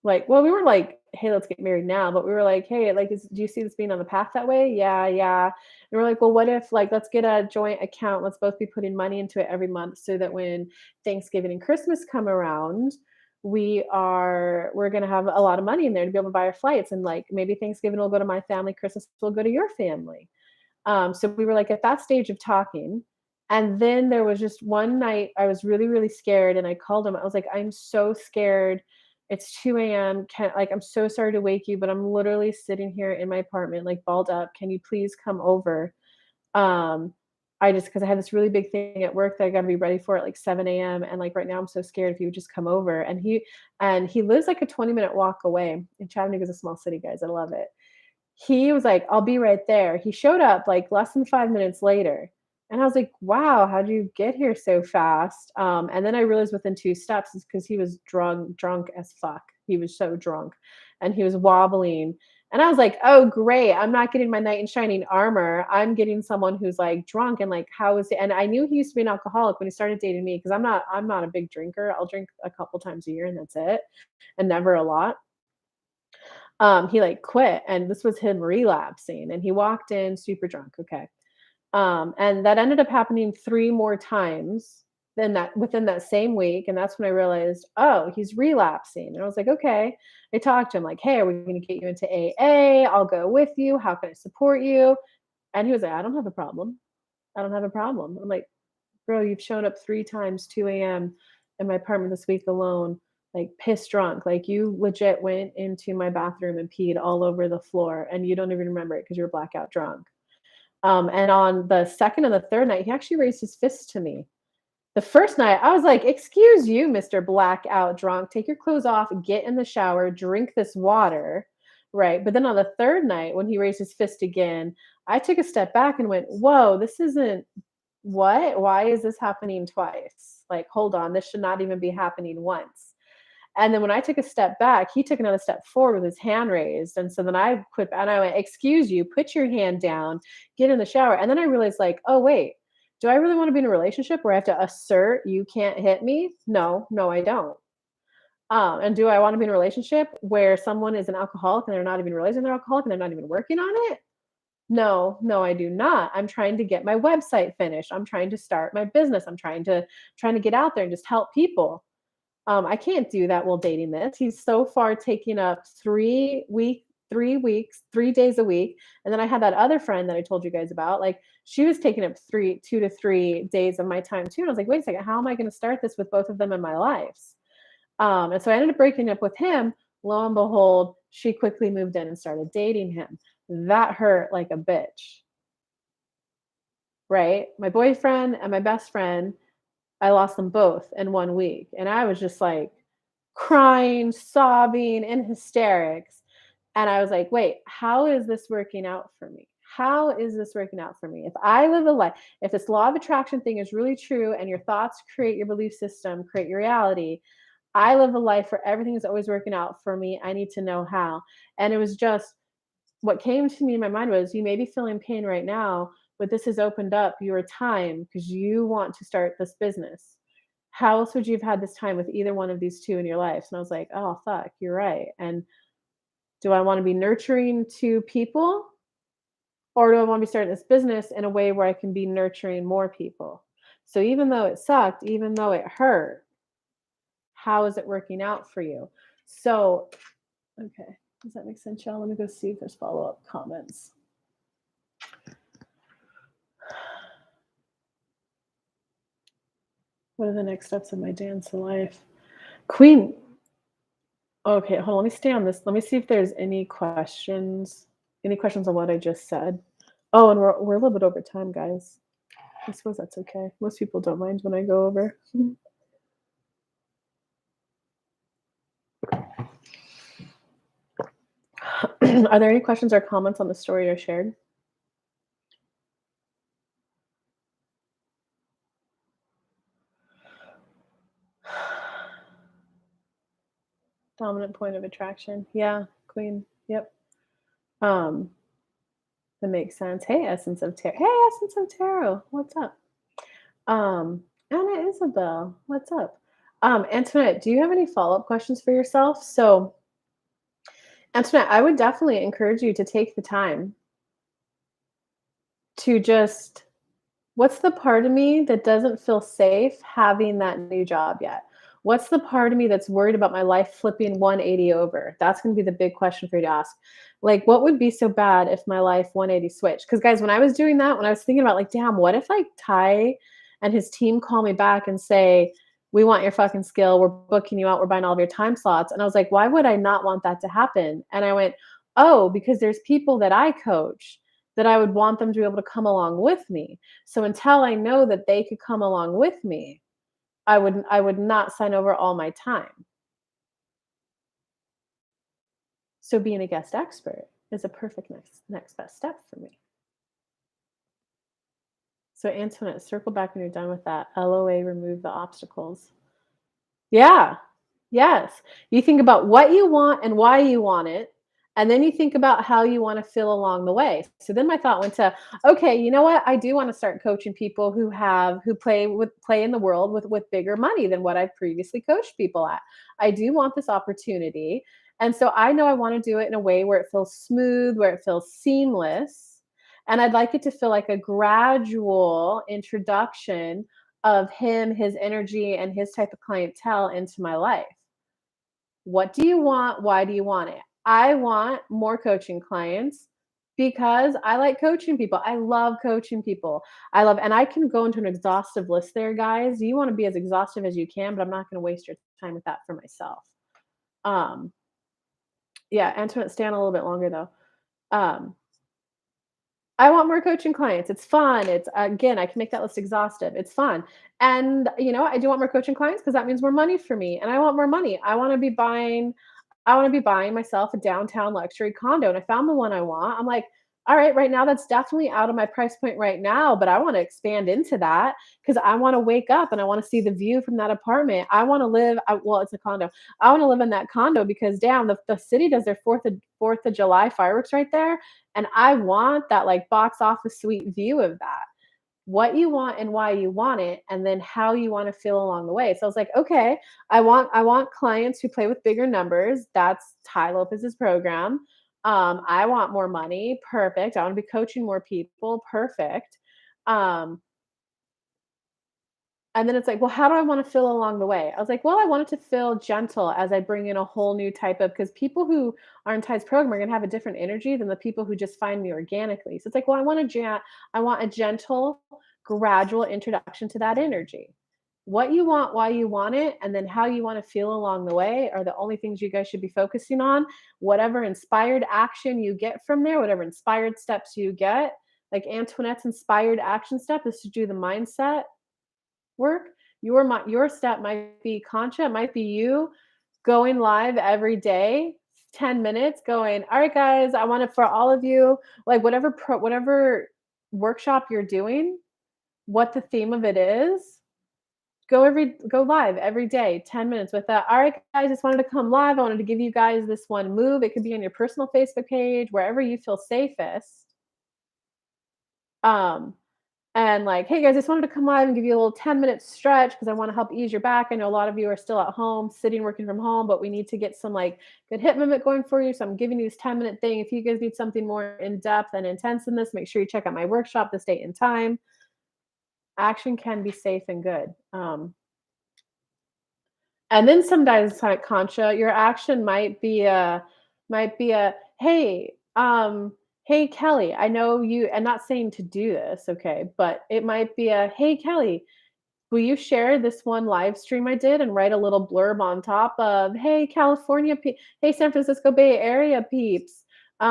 like well, we were like, "Hey, let's get married now," but we were like, "Hey, like, do you see this being on the path that way?" "Yeah, yeah." And we're like, "Well, what if, like, let's get a joint account, let's both be putting money into it every month so that when Thanksgiving and Christmas come around, we're gonna have a lot of money in there to be able to buy our flights, and, like, maybe Thanksgiving will go to my family, Christmas will go to your family." So we were, like, at that stage of talking, and then there was just one night I was really, really scared, and I called him. I was like, "I'm so scared. It's 2 a.m. Can like, I'm so sorry to wake you, but I'm literally sitting here in my apartment, like, balled up. Can you please come over?" Um, I just because I had this really big thing at work that I gotta be ready for at, like, 7 a.m., and, like, right now I'm so scared if you would just come over, and he lives, like, a 20-minute walk away, and Chattanooga's a small city, guys, I love it. He was like, "I'll be right there." He showed up, like, less than 5 minutes later, and I was like, "Wow, how'd you get here so fast?" And then I realized within 2 steps it's because he was drunk as fuck. He was so drunk, and he was wobbling, And I was like, "Oh, great. I'm not getting my knight in shining armor. I'm getting someone who's, like, drunk and, like, how is it?" And I knew he used to be an alcoholic when he started dating me because I'm not a big drinker. I'll drink a couple times a year and that's it, and never a lot. He, like, quit, and this was him relapsing, and he walked in super drunk, okay. And that ended up happening 3 more times within that same week, and that's when I realized, "Oh, he's relapsing." And I was like, "Okay." I talked to him like, "Hey, are we gonna get you into AA? I'll go with you. How can I support you?" And he was like, "I don't have a problem. I don't have a problem." I'm like, "Bro, you've shown up 3 times, 2 a.m. in my apartment this week alone, like, pissed drunk. Like, you legit went into my bathroom and peed all over the floor, and you don't even remember it because 'cause you're blackout drunk." And on the second and the third night, he actually raised his fist to me. The first night, I was like, "Excuse you, Mr. Blackout Drunk. Take your clothes off, get in the shower, drink this water." Right? But then on the third night, when he raised his fist again, I took a step back and went, "Whoa, this isn't what? Why is this happening twice? Like, hold on, this should not even be happening once." And then when I took a step back, he took another step forward with his hand raised. And so then I quit and I went, "Excuse you, put your hand down, get in the shower." And then I realized, like, oh, wait, do I really want to be in a relationship where I have to assert you can't hit me? No, no, I don't. And do I want to be in a relationship where someone is an alcoholic and they're not even realizing they're alcoholic and they're not even working on it? No, no, I do not. I'm trying to get my website finished. I'm trying to start my business. I'm trying to get out there and just help people. I can't do that while dating this. He's so far taking up 3 weeks, 3 days a week, and then I had that other friend that I told you guys about, like, she was taking up 2 to 3 days of my time too, and I was like, "Wait a second, how am I gonna start this with both of them in my lives?" And so I ended up breaking up with him. Lo and behold, she quickly moved in and started dating him. That hurt like a bitch, right? My boyfriend and my best friend, I lost them both in 1 week, and I was just, like, crying, sobbing, in hysterics, and I was like, "Wait, how is this working out for me? How is this working out for me? If I live a life if this law of attraction thing is really true and your thoughts create your belief system, create your reality, I live a life where everything is always working out for me, I need to know how." And it was just what came to me in my mind was, "You may be feeling pain right now, but this has opened up your time because you want to start this business. How else would you have had this time with either one of these 2 in your life?" And I was like, "Oh, fuck, you're right." And do I wanna be nurturing to people, or do I wanna be starting this business in a way where I can be nurturing more people? So even though it sucked, even though it hurt, how is it working out for you? So okay, does that make sense, y'all? Let me go see if there's follow-up comments. What are the next steps in my dance life? Queen Okay, hold on, let me stay on this. Let me see if there's any questions. Any questions on what I just said? Oh, and we're a little bit over time, guys. I suppose that's okay. Most people don't mind when I go over. Are there any questions or comments on the story I shared? Dominant point of attraction. Yeah, queen. Yep. Um, that makes sense. Hey, Essence of Tarot. Hey, Essence of Tarot. What's up? Anna Isabel. What's up? Antoinette, do you have any follow-up questions for yourself? So, Antoinette, I would definitely encourage you to take the time to just what's the part of me that doesn't feel safe having that new job yet? What's the part of me that's worried about my life flipping 180 over? That's going to be the big question for you to ask. Like, what would be so bad if my life 180 switched? Because, guys, when I was doing that, when I was thinking about, like, damn, what if like Ty and his team call me back and say, "We want your fucking skill. We're booking you out. We're buying all of your time slots." And I was like, why would I not want that to happen? And I went, oh, because there's people that I coach that I would want them to be able to come along with me. So until I know that they could come along with me, I would not sign over all my time. So being a guest expert is a perfect next best step for me. So Antoinette, circle back when you're done with that. LOA, remove the obstacles. Yeah. Yes. You think about what you want and why you want it, And then you think about how you wanna feel along the way. So then my thought went to, okay, you know what? I do wanna start coaching people who play in the world with bigger money than what I've previously coached people at. I do want this opportunity. And so I know I wanna do it in a way where it feels smooth, where it feels seamless, and I'd like it to feel like a gradual introduction of him, his energy, and his type of clientele into my life. What do you want? Why do you want it? I want more coaching clients because I like coaching people. I love coaching people. And I can go into an exhaustive list there, guys. You want to be as exhaustive as you can, but I'm not going to waste your time with that for myself. Um, yeah, Antoinette, stay on a little bit longer though. Um, I want more coaching clients. It's fun. It's again, I can make that list exhaustive. It's fun. And I do want more coaching clients because that means more money for me. And I want more money. I want to be buying myself a downtown luxury condo. And I found the one I want. I'm like, all right, right now that's definitely out of my price point right now, but I want to expand into that because I want to wake up and I want to see the view from that apartment. I want to well, it's a condo. I want to live in that condo because damn, the city does their Fourth of July fireworks right there. And I want that like box office suite view of that. What you want and why you want it, and then how you want to feel along the way. So I was like, okay, I want clients who play with bigger numbers. That's Ty Lopez's program. I want more money. Perfect. I want to be coaching more people. Perfect. Um, and then it's like, well, how do I want to feel along the way? I was like, well, I want it to feel gentle as I bring in a whole new type of because people who are in Ty's program are gonna have a different energy than the people who just find me organically. So it's like, well, I want a gentle, gradual introduction to that energy. What you want, why you want it, and then how you want to feel along the way are the only things you guys should be focusing on. Whatever inspired action you get from there, whatever inspired steps you get, like Antoinette's inspired action step is to do the mindset work. Your step might be Concha, it might be you going live every day, 10 minutes going, "All right, guys, I want it for all of you," like, whatever workshop you're doing, what the theme of it is, go live every day, 10 minutes with that, "All right, guys, just wanted to come live. I wanted to give you guys this one move." It could be on your personal Facebook page, wherever you feel safest. Um, and like, "Hey guys, I just wanted to come live and give you a little 10-minute stretch because I want to help ease your back. I know a lot of you are still at home, sitting, working from home, but we need to get some like good hip movement going for you. So I'm giving you this 10-minute thing. If you guys need something more in depth and intense in this, make sure you check out my workshop, this date and time." Action can be safe and good. And then sometimes like Concha, your action might be a hey, hey Kelly, I know you and not saying to do this, okay, but it might be a hey Kelly, will you share this one live stream I did and write a little blurb on top of, "Hey, hey, San Francisco Bay Area peeps.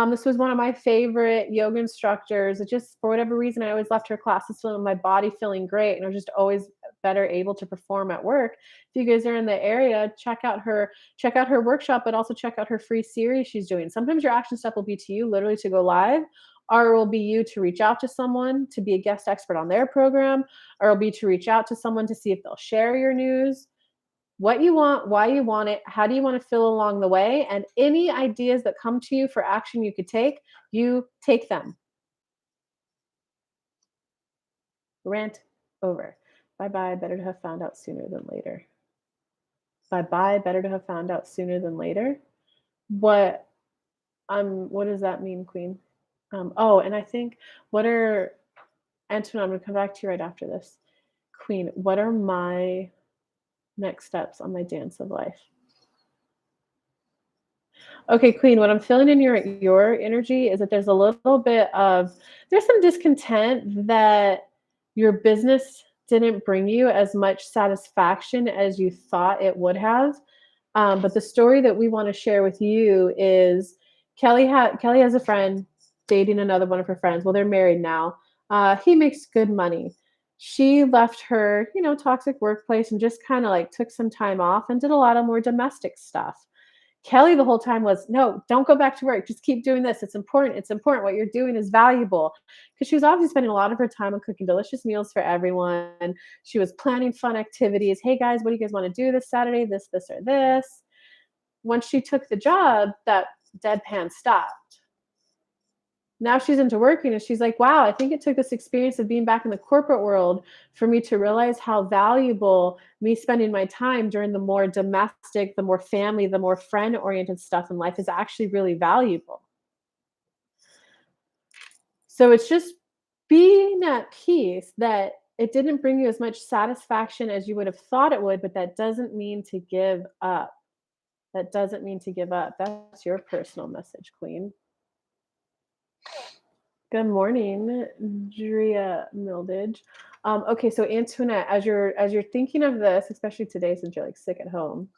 This was one of my favorite yoga instructors. It just for whatever reason, I always left her classes feeling my body feeling great, and I was just always better able to perform at work. If you guys are in the area, check out her workshop, but also check out her free series she's doing. Sometimes your action step will be to you literally to go live, or it will be you to reach out to someone to be a guest expert on their program, or it'll be to reach out to someone to see if they'll share your news. What you want, why you want it, how do you want to feel along the way, and any ideas that come to you for action you could take, you take them. Rant over. Bye bye. Better to have found out sooner than later. Bye bye. Better to have found out sooner than later. What what does that mean, Queen? Oh, and I think what are Antoine, I'm gonna come back to you right after this. Queen, what are my next steps on my dance of life? Okay, Queen, what I'm feeling in your energy is that there's some discontent that your business didn't bring you as much satisfaction as you thought it would have. But the story that we want to share with you is Kelly has a friend dating another one of her friends. Well, they're married now. He makes good money. She left her, toxic workplace and just kind of like took some time off and did a lot of more domestic stuff. Kelly the whole time was, "No, don't go back to work. Just keep doing this. It's important. It's important. What you're doing is valuable." Because she was obviously spending a lot of her time on cooking delicious meals for everyone. She was planning fun activities. "Hey guys, what do you guys want to do this Saturday? This, or this." Once she took the job, that deadpan stopped. Now she's into working and she's like, wow, I think it took this experience of being back in the corporate world for me to realize how valuable me spending my time during the more domestic, the more family, the more friend oriented stuff in life is actually really valuable. So it's just being at peace that it didn't bring you as much satisfaction as you would have thought it would, but that doesn't mean to give up. That doesn't mean to give up. That's your personal message, Queen. Good morning, Drea Mildage. Okay, so Antoinette, as you're thinking of this, especially today since you're like sick at home,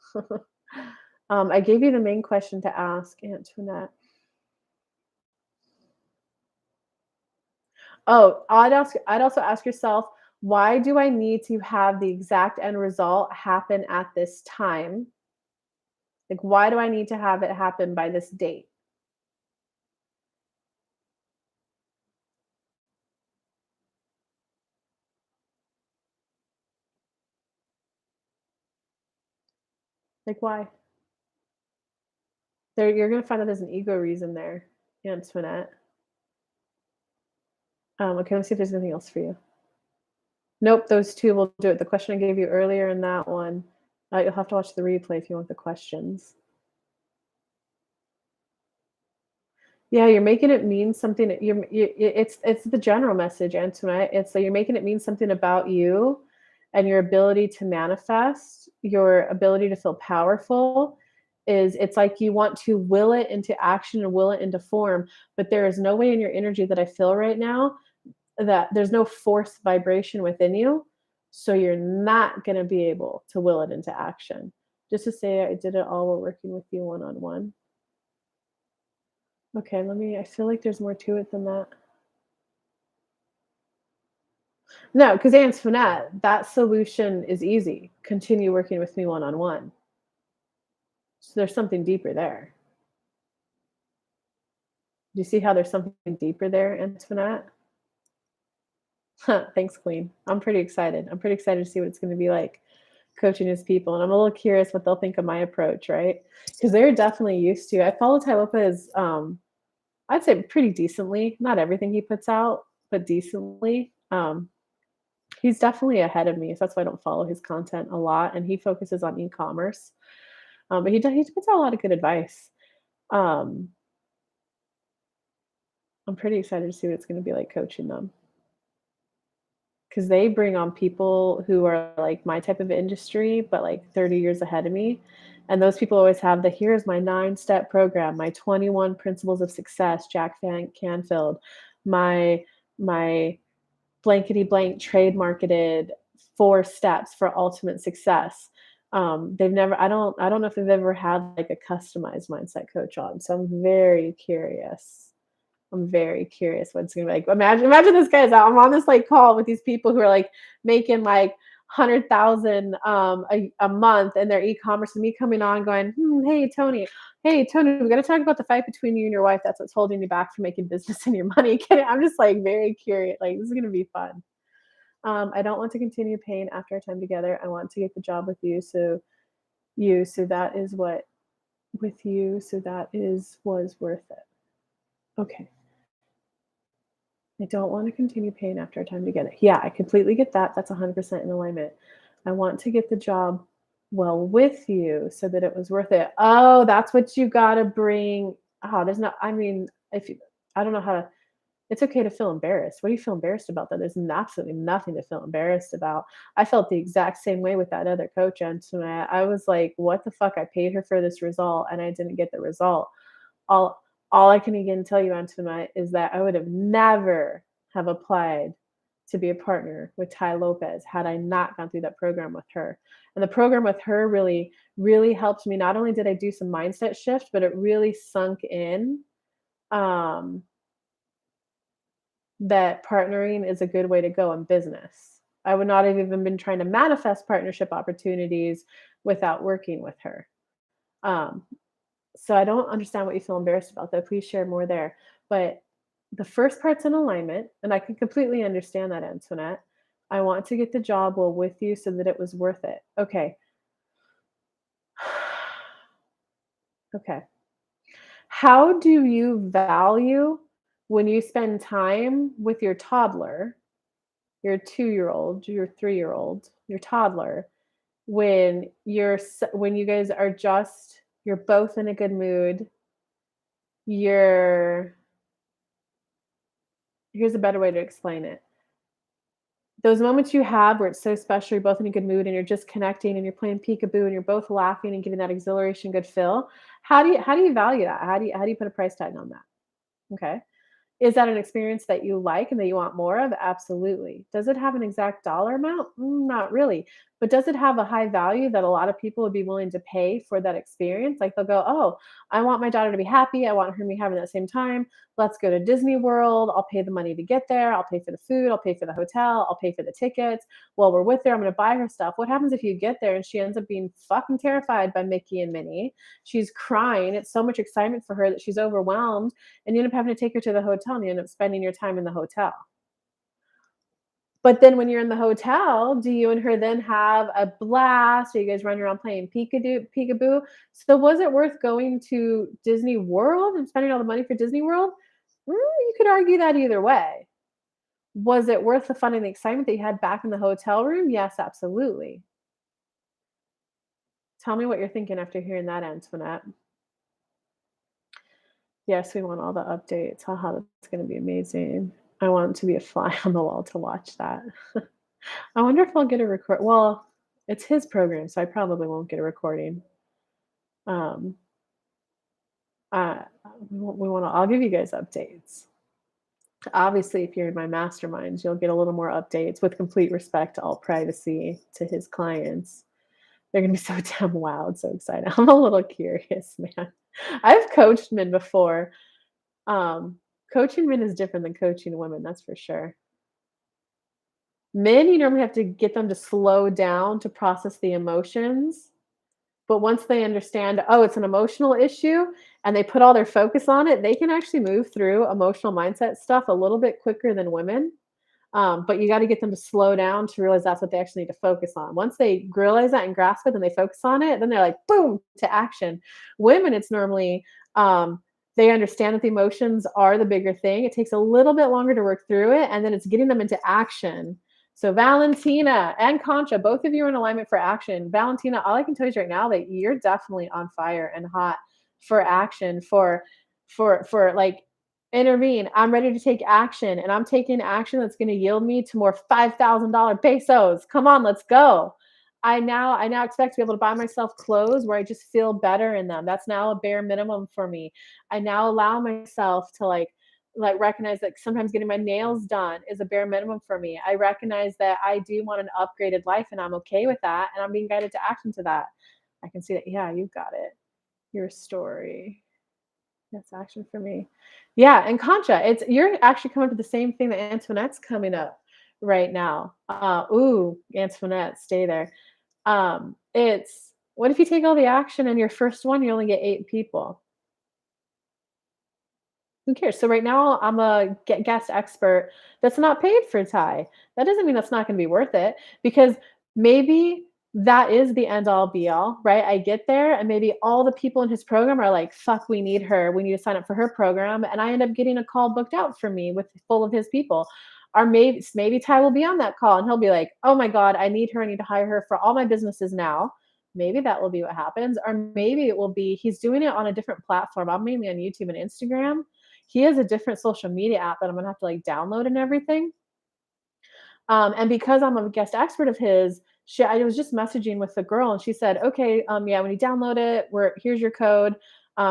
I gave you the main question to ask, Antoinette. Oh, I'd also ask yourself, why do I need to have the exact end result happen at this time? Like, why do I need to have it happen by this date? Like, why? You're gonna find out there's an ego reason there, Antoinette. Okay, let's see if there's anything else for you. Nope, those 2 will do it. The question I gave you earlier and that one, you'll have to watch the replay if you want the questions. Yeah, you're making it mean something. It's the general message, Antoinette. It's that you're making it mean something about you and your ability to manifest, your ability to feel powerful. It's like you want to will it into action and will it into form, but there is no way in your energy that I feel right now that there's no force vibration within you. So you're not going to be able to will it into action. Just to say, I did it all while working with you one on one. Okay, I feel like there's more to it than that. No, because Antoinette, that solution is easy. Continue working with me one on one. So there's something deeper there. Do you see how there's something deeper there, Antoinette? Huh, thanks, Queen. I'm pretty excited. I'm pretty excited to see what it's going to be like coaching his people. And I'm a little curious what they'll think of my approach, right? Because they're definitely used to. I follow Tai Lopez, I'd say pretty decently. Not everything he puts out, but decently. He's definitely ahead of me, so that's why I don't follow his content a lot, and he focuses on e-commerce. But he puts out a lot of good advice. Um, I'm pretty excited to see what it's gonna be like coaching them because they bring on people who are, like, my type of industry, but, like, 30 years ahead of me, and those people always have the, "Here's my 9-step program, my 21 principles of success," Jack Van Canfield, my my blankety blank trade marketed 4 steps for ultimate success. They've never I don't know if they've ever had like a customized mindset coach on. So I'm very curious. I'm very curious what it's gonna be like. Imagine this guy's out. I'm on this like call with these people who are like making like 100,000 a month in their e-commerce and me coming on going, hey Tony, we gotta talk about the fight between you and your wife. That's what's holding you back from making business and your money. I'm just like very curious. Like this is gonna be fun. I don't want to continue paying after our time together. I want to get the job with you. So that is what with you. So that is was worth it. Okay. I don't want to continue paying after our time together. Yeah, I completely get that. That's 100% in alignment. I want to get the job well with you so that it was worth it. Oh, that's what you got to bring. Oh, there's not, I mean, if you, I don't know how to, it's okay to feel embarrassed. What do you feel embarrassed about that? There's absolutely nothing to feel embarrassed about. I felt the exact same way with that other coach, and I was like, what the fuck? I paid her for this result and I didn't get the result. All I can again tell you, Antoinette, is that I would have never have applied to be a partner with Tai Lopez had I not gone through that program with her. And the program with her really, really helped me. Not only did I do some mindset shift, but it really sunk in um, that partnering is a good way to go in business. I would not have even been trying to manifest partnership opportunities without working with her. Um, So I don't understand what you feel embarrassed about, though. Please share more there. But the first part's in alignment, and I can completely understand that, Antoinette. I want to get the job well with you so that it was worth it. Okay. Okay. How do you value when you spend time with your toddler, your 2-year-old, your 3-year-old, your toddler, when when you guys are just you're both in a good mood, you're here's a better way to explain it. Those moments you have where it's so special, you're both in a good mood and you're just connecting and you're playing peekaboo and you're both laughing and getting that exhilaration, good feel. How do you value that? How do you put a price tag on that? Okay. Is that an experience that you like and that you want more of? Absolutely. Does it have an exact dollar amount? Not really. But does it have a high value that a lot of people would be willing to pay for that experience? Like they'll go, "Oh, I want my daughter to be happy. I want her to be having that same time. Let's go to Disney World. I'll pay the money to get there. I'll pay for the food. I'll pay for the hotel. I'll pay for the tickets. While we're with her, I'm going to buy her stuff." What happens if you get there and she ends up being fucking terrified by Mickey and Minnie? She's crying. It's so much excitement for her that she's overwhelmed and you end up having to take her to the hotel and you end up spending your time in the hotel. But then when you're in the hotel, do you and her then have a blast? Are you guys running around playing peekaboo? So was it worth going to Disney World and spending all the money for Disney World? You could argue that either way. Was it worth the fun and the excitement that you had back in the hotel room? Yes, absolutely. Tell me what you're thinking after hearing that, Antoinette. Yes, we want all the updates. Haha, that's gonna be amazing. I want to be a fly on the wall to watch that. I wonder if I'll get a record well, it's his program, so I probably won't get a recording. Um, uh, we wanna I'll give you guys updates. Obviously, if you're in my masterminds, you'll get a little more updates with complete respect to all privacy to his clients. They're gonna be so damn wowed, so excited. I'm a little curious, man. I've coached men before. Um, Coaching men is different than coaching women, that's for sure. Men, you normally have to get them to slow down to process the emotions, but once they understand, "Oh, it's an emotional issue," and they put all their focus on it, they can actually move through emotional mindset stuff a little bit quicker than women. But you gotta get them to slow down to realize that's what they actually need to focus on. Once they realize that and grasp it and they focus on it, then they're like, boom, to action. Women, it's normally they understand that the emotions are the bigger thing. It takes a little bit longer to work through it, and then it's getting them into action. So Valentina and Concha, both of you are in alignment for action. Valentina, all I can tell you is right now that you're definitely on fire and hot for action, for like intervene. I'm ready to take action, and I'm taking action that's going to yield me to more $5,000 pesos. Come on, let's go. I now expect to be able to buy myself clothes where I just feel better in them. That's now a bare minimum for me. I now allow myself to like recognize that sometimes getting my nails done is a bare minimum for me. I recognize that I do want an upgraded life and I'm okay with that and I'm being guided to action to that. I can see that. Yeah, you got it. Your story. That's action for me. Yeah, and Concha, it's you're actually coming up with the same thing that Antoinette's coming up right now. Ooh, Antoinette, stay there. It's what if you take all the action and your first one, you only get 8 people? Who cares? So right now, I'm a guest expert that's not paid for Thai. That doesn't mean that's not going to be worth it because maybe that is the end all be all, right? I get there and maybe all the people in his program are like, fuck, we need her. We need to sign up for her program. And I end up getting a call booked out for me with full of his people. Or maybe Ty will be on that call and he'll be like, oh my God, I need her. I need to hire her for all my businesses now. Maybe that will be what happens. Or maybe it will be he's doing it on a different platform. I'm mainly on YouTube and Instagram. He has a different social media app that I'm gonna have to like download and everything. And because I'm a guest expert of his, I was just messaging with the girl and she said, okay, yeah, when you download it, here's your code.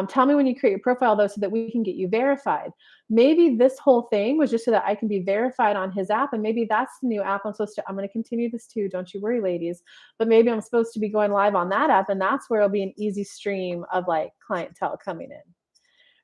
Tell me when you create your profile though, so that we can get you verified. Maybe this whole thing was just so that I can be verified on his app. And maybe that's the new app I'm going to continue this too. Don't you worry, ladies. But maybe I'm supposed to be going live on that app. And that's where it'll be an easy stream of like clientele coming in.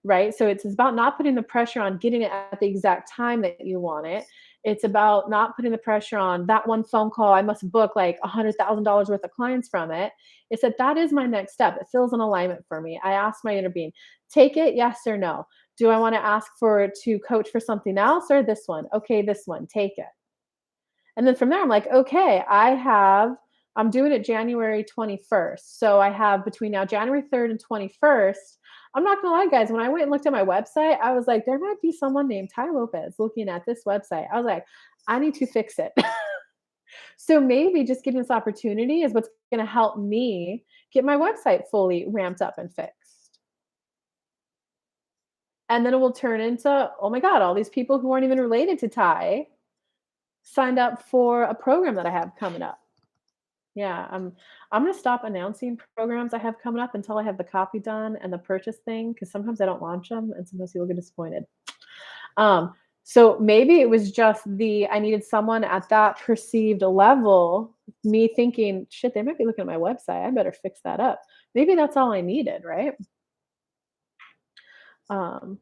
Right? So it's about not putting the pressure on getting it at the exact time that you want it. It's about not putting the pressure on that one phone call. I must book like $100,000 worth of clients from it. It's that is my next step. It feels an alignment for me. I ask my inner being, take it, yes or no. Do I want to ask to coach for something else or this one? Okay, this one, take it. And then from there, I'm like, okay, I'm doing it January 21st. So I have between now January 3rd and 21st, I'm not gonna lie, guys, when I went and looked at my website, I was like, "There might be someone named Ty Lopez looking at this website." I was like, "I need to fix it." So maybe just getting this opportunity is what's gonna help me get my website fully ramped up and fixed. And then it will turn into, "Oh my god, all these people who aren't even related to Ty signed up for a program that I have coming up." Yeah, I'm gonna stop announcing programs I have coming up until I have the copy done and the purchase thing, because sometimes I don't launch them, and sometimes people get disappointed. Um, so maybe it was just I needed someone at that perceived level, me thinking, "Shit, they might be looking at my website, I better fix that up." Maybe that's all I needed, right? Um,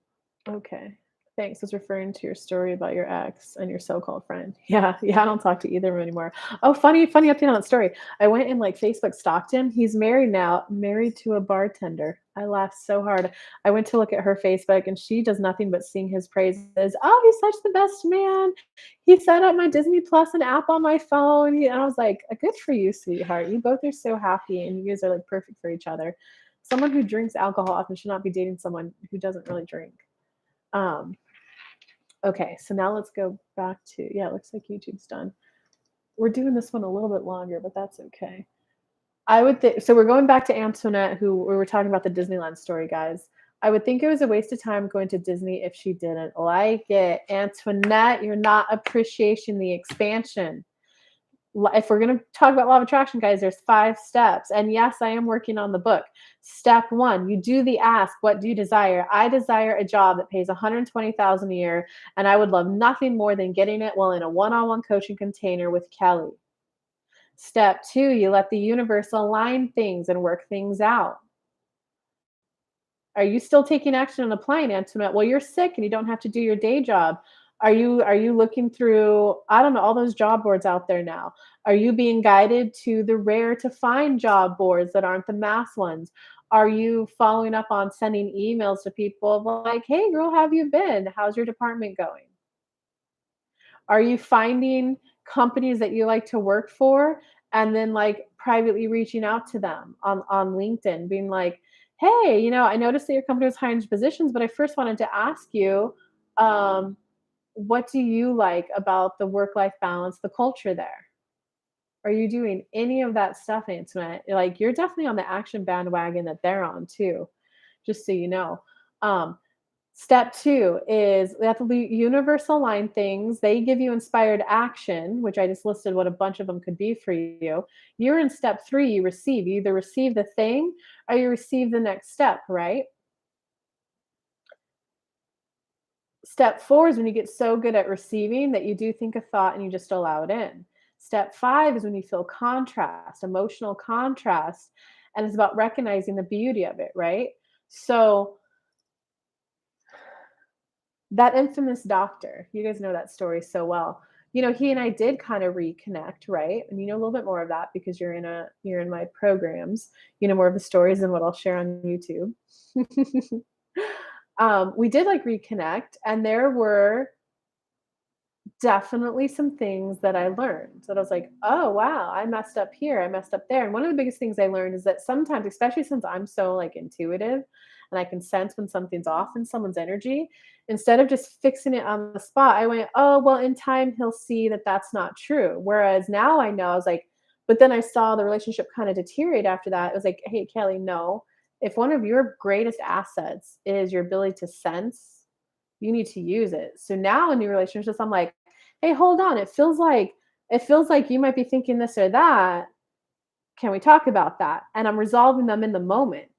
okay. Thanks. Was referring to your story about your ex and your so-called friend. Yeah, yeah, I don't talk to either of them anymore. Oh, funny update on that story. I went and like Facebook stalked him. He's married now, married to a bartender. I laughed so hard. I went to look at her Facebook and she does nothing but sing his praises. Oh, he's such the best man. He set up my Disney Plus and app on my phone. And I was like, good for you, sweetheart. You both are so happy and you guys are like perfect for each other. Someone who drinks alcohol often should not be dating someone who doesn't really drink. Um, okay, so now let's go back to, yeah, it looks like YouTube's done. We're doing this one a little bit longer, but that's okay. I would think so. We're going back to Antoinette, who we were talking about the Disneyland story, guys. I would think it was a waste of time going to Disney if she didn't like it. Antoinette, you're not appreciating the expansion. If we're going to talk about law of attraction, guys, there's 5 steps. And yes, I am working on the book. Step 1, you do the ask, what do you desire? I desire a job that pays 120,000 a year, and I would love nothing more than getting it while in a one-on-one coaching container with Kelly. Step 2, you let the universe align things and work things out. Are you still taking action and applying, Antoinette? Well, you're sick and you don't have to do your day job. Are you looking through, I don't know, all those job boards out there now? Are you being guided to the rare to find job boards that aren't the mass ones? Are you following up on sending emails to people of like, "Hey girl, how have you been? How's your department going?" Are you finding companies that you like to work for and then like privately reaching out to them on LinkedIn, being like, "Hey, I noticed that your company was hiring positions, but I first wanted to ask you, um, what do you like about the work-life balance, the culture there?" Are you doing any of that stuff, Antoinette? Like, you're definitely on the action bandwagon that they're on too, just so you know. Um, Step 2 is we have to universal line things. They give you inspired action, which I just listed what a bunch of them could be for you. You're in step 3, you receive. You either receive the thing or you receive the next step, right? Step 4 is when you get so good at receiving that you do think a thought and you just allow it in. Step 5 is when you feel contrast, emotional contrast, and it's about recognizing the beauty of it, right? So that infamous doctor, you guys know that story so well. He and I did kind of reconnect, right? And you know a little bit more of that because you're in my programs. You know more of the stories than what I'll share on YouTube. We did like reconnect, and there were definitely some things that I learned that I was like, "Oh, wow, I messed up here, I messed up there." And one of the biggest things I learned is that sometimes, especially since I'm so like intuitive and I can sense when something's off in someone's energy, instead of just fixing it on the spot, I went, "Oh, well, in time he'll see that that's not true." Whereas now I know, I was like, but then I saw the relationship kind of deteriorate after that. It was like, "Hey, Kelly, no. If one of your greatest assets is your ability to sense, you need to use it." So now in new relationships, I'm like, "Hey, hold on. It feels like you might be thinking this or that. Can we talk about that?" And I'm resolving them in the moment.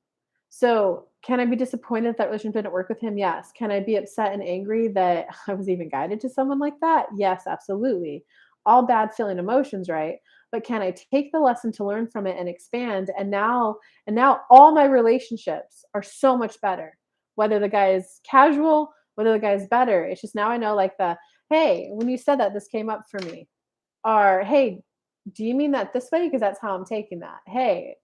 So, can I be disappointed that relationship didn't work with him? Yes. Can I be upset and angry that I was even guided to someone like that? Yes, absolutely. All bad feeling emotions, right? But can I take the lesson to learn from it and expand? And now all my relationships are so much better. Whether the guy is casual, whether the guy is better. It's just now I know like hey, when you said that, this came up for me. Or, hey, do you mean that this way? Because that's how I'm taking that. Hey,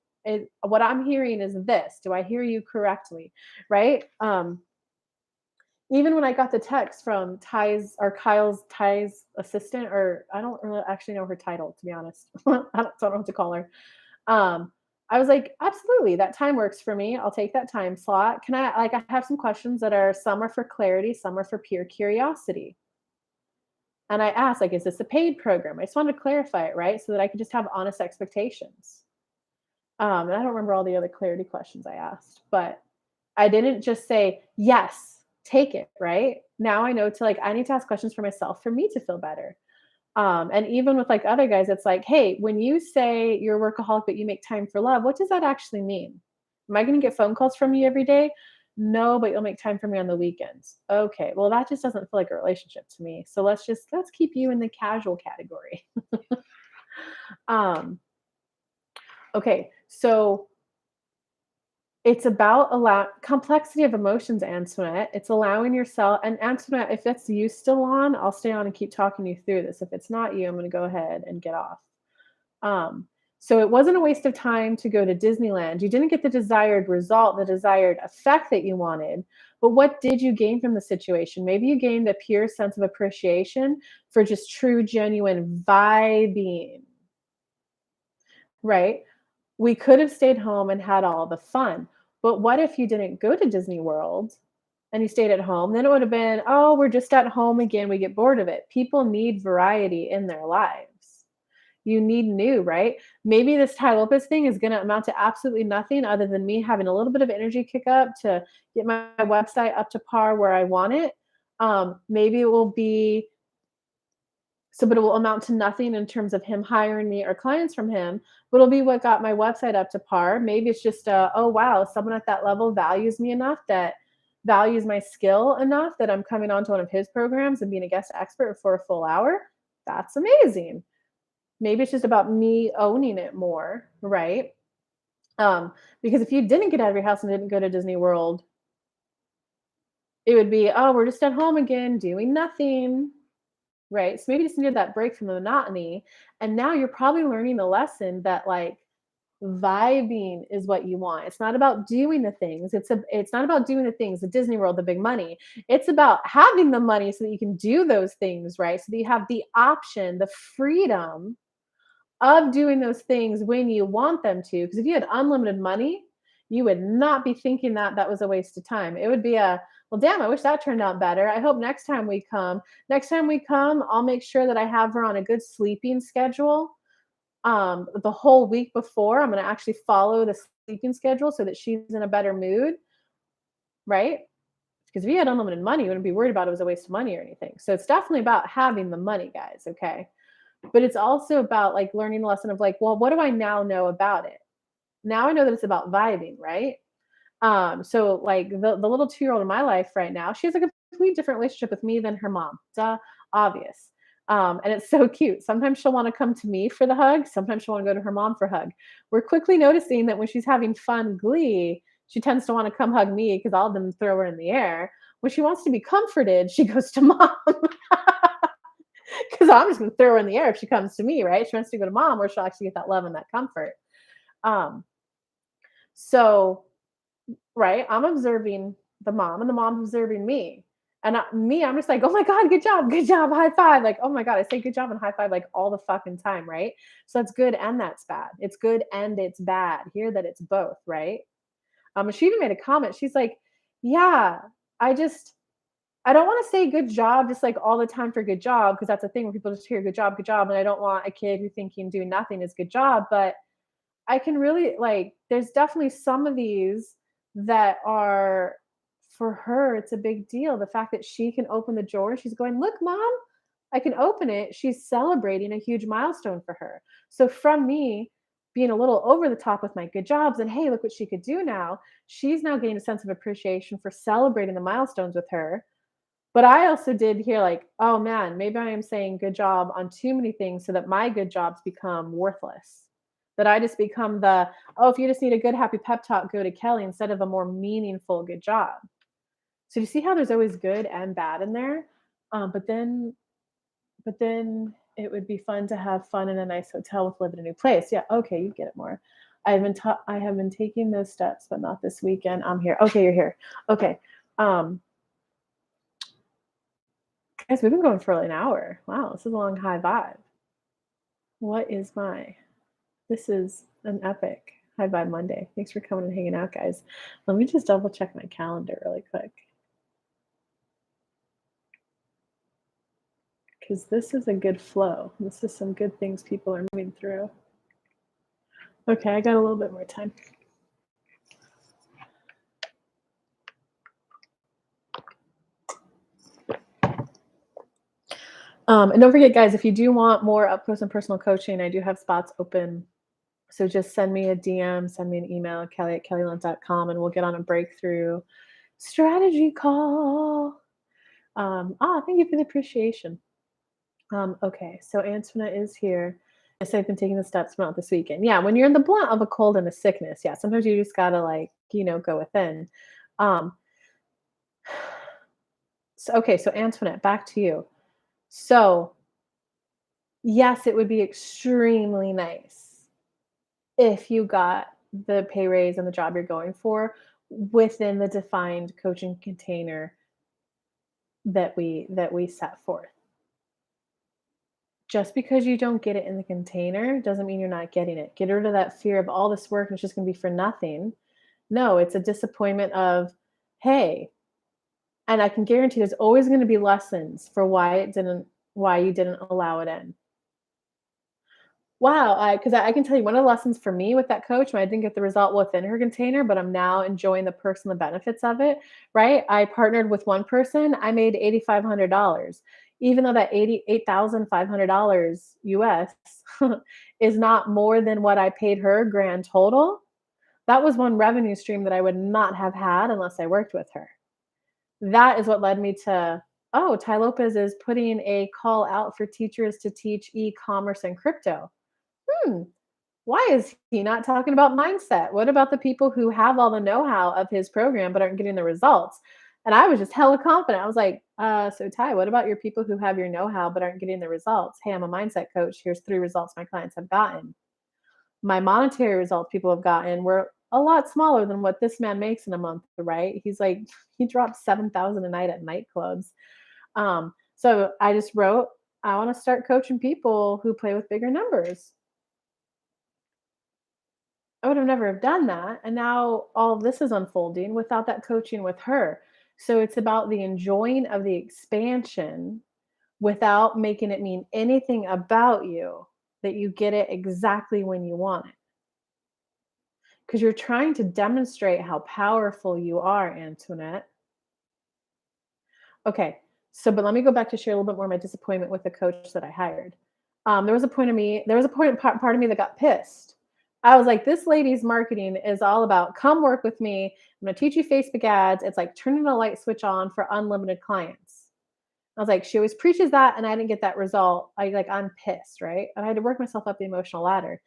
what I'm hearing is this. Do I hear you correctly? Right? Even when I got the text from Kyle's assistant, or I don't really actually know her title, to be honest. I don't know what to call her. I was like, "Absolutely, that time works for me. I'll take that time slot. Can I have some questions that are some are for clarity, some are for pure curiosity." And I asked, like, "Is this a paid program?" I just wanted to clarify it, right? So that I could just have honest expectations. And I don't remember all the other clarity questions I asked, but I didn't just say, "Yes, take it," right? Now I know to like I need to ask questions for myself for me to feel better. And even with like other guys, it's like, hey, when you say you're a workaholic but you make time for love, what does that actually mean? Am I going to get phone calls from you every day? No, but you'll make time for me on the weekends. Okay, well that just doesn't feel like a relationship to me. So let's keep you in the casual category. um, okay, so it's about allow complexity of emotions, Antoinette. It's allowing yourself and Antoinette, if that's you still on, I'll stay on and keep talking you through this. If it's not you, I'm gonna go ahead and get off. Um, so it wasn't a waste of time to go to Disneyland. You didn't get the desired result, the desired effect that you wanted. But what did you gain from the situation? Maybe you gained a pure sense of appreciation for just true, genuine vibing, right? We could have stayed home and had all the fun. But what if you didn't go to Disney World and you stayed at home? Then it would have been, oh, we're just at home again. We get bored of it. People need variety in their lives. You need new, right? Maybe this Tai Lopez thing is going to amount to absolutely nothing other than me having a little bit of energy kick up to get my website up to par where I want it. Maybe it will be but it will amount to nothing in terms of him hiring me or clients from him, but it'll be what got my website up to par. Maybe it's just, oh, wow, someone at that level values me enough that values my skill enough that I'm coming onto one of his programs and being a guest expert for a full hour. That's amazing. Maybe it's just about me owning it more, right? Because if you didn't get out of your house and didn't go to Disney World, it would be, oh, we're just at home again doing nothing. Right? So maybe you just needed that break from the monotony, and now you're probably learning the lesson that, like, vibing is what you want. It's not about doing the things. It's not about doing the things, the Disney World, the big money. It's about having the money so that you can do those things, right? So that you have the option, the freedom of doing those things when you want them to. Because if you had unlimited money, you would not be thinking that that was a waste of time. It would be a, well, damn, I wish that turned out better. I hope next time we come, I'll make sure that I have her on a good sleeping schedule. The whole week before, I'm going to actually follow the sleeping schedule so that she's in a better mood, right? Because if you had unlimited money, you wouldn't be worried about it was a waste of money or anything. So it's definitely about having the money, guys. Okay. But it's also about like learning the lesson of like, well, what do I now know about it? Now I know that it's about vibing, right? So like the little 2-year-old in my life right now, she has a completely different relationship with me than her mom. Duh, obvious. And it's so cute. Sometimes she'll want to come to me for the hug. Sometimes she'll want to go to her mom for a hug. We're quickly noticing that when she's having fun glee, she tends to want to come hug me because I'll then throw her in the air. When she wants to be comforted, she goes to mom. Because I'm just going to throw her in the air if she comes to me, right? She wants to go to mom where she'll actually get that love and that comfort. Um, so, right, I'm observing the mom and the mom's observing me. And I'm just like, oh my God, good job, high five. Like, oh my God, I say good job and high five like all the fucking time, right? So that's good and that's bad. It's good and it's bad. Hear that it's both, right? And she even made a comment. She's like, yeah, I just, I don't want to say good job just like all the time for good job because that's a thing where people just hear good job, and I don't want a kid who thinking doing nothing is good job. But I can really like, there's definitely some of these that are for her. It's a big deal. The fact that she can open the door, she's going, look, mom, I can open it. She's celebrating a huge milestone for her. So from me being a little over the top with my good jobs and hey, look what she could do now. She's now getting a sense of appreciation for celebrating the milestones with her, but I also did hear like, "Oh, man, maybe I am saying good job on too many things so that my good jobs become worthless." That I just become the, "Oh, if you just need a good happy pep talk, go to Kelly," instead of a more meaningful good job. So you see how there's always good and bad in there? But then it would be fun to have fun in a nice hotel with live in a new place. Yeah, okay, you get it more. I have been taking those steps, but not this weekend. I'm here. Okay, you're here. Okay. Um, Guys, we've been going for like an hour. Wow, this is a long high vibe. What is my? This is an epic. Hi, bye Monday. Thanks for coming and hanging out, guys. Let me just double check my calendar really quick because this is a good flow. This is some good things people are moving through. Okay, I got a little bit more time. And don't forget, guys, if you do want more up close and personal coaching, I do have spots open. So just send me a DM, send me an email, kelly@kellylunt.com, and we'll get on a breakthrough strategy call. Thank you for the appreciation. Okay, so Antoinette is here. Yes, I've been taking the steps, but not this weekend. Yeah, when you're in the blunt of a cold and a sickness, yeah, sometimes you just gotta like, go within. Um, so okay, so Antoinette, back to you. So yes, it would be extremely nice if you got the pay raise and the job you're going for within the defined coaching container that we set forth. Just because you don't get it in the container doesn't mean you're not getting it. Get rid of that fear of all this work and it's just going to be for nothing. No, it's a disappointment of, hey, and I can guarantee there's always going to be lessons for why you didn't allow it in. Wow, because I can tell you one of the lessons for me with that coach when I didn't get the result within her container, but I'm now enjoying the perks and the benefits of it, right? I partnered with one person, I made $8,500. Even though that $88,500 US is not more than what I paid her grand total, that was one revenue stream that I would not have had unless I worked with her. That is what led me to, oh, Ty Lopez is putting a call out for teachers to teach e-commerce and crypto. Hmm, why is he not talking about mindset? What about the people who have all the know-how of his program but aren't getting the results? And I was just hella confident. I was like, so Ty, what about your people who have your know-how but aren't getting the results? Hey, I'm a mindset coach. Here's 3 results my clients have gotten. My monetary results people have gotten were a lot smaller than what this man makes in a month, right? He's like, he drops 7,000 a night at nightclubs. So I just wrote, I want to start coaching people who play with bigger numbers. I would have never have done that, and now all of this is unfolding without that coaching with her. So it's about the enjoying of the expansion without making it mean anything about you, that you get it exactly when you want it. Because 'Cause you're trying to demonstrate how powerful you are, Antoinette. Okay, but let me go back to share a little bit more of my disappointment with the coach that I hired. There was a part of me that got pissed. I was like, this lady's marketing is all about come work with me. I'm gonna teach you Facebook ads. It's like turning a light switch on for unlimited clients. I was like, she always preaches that, and I didn't get that result. I'm pissed, right? And I had to work myself up the emotional ladder.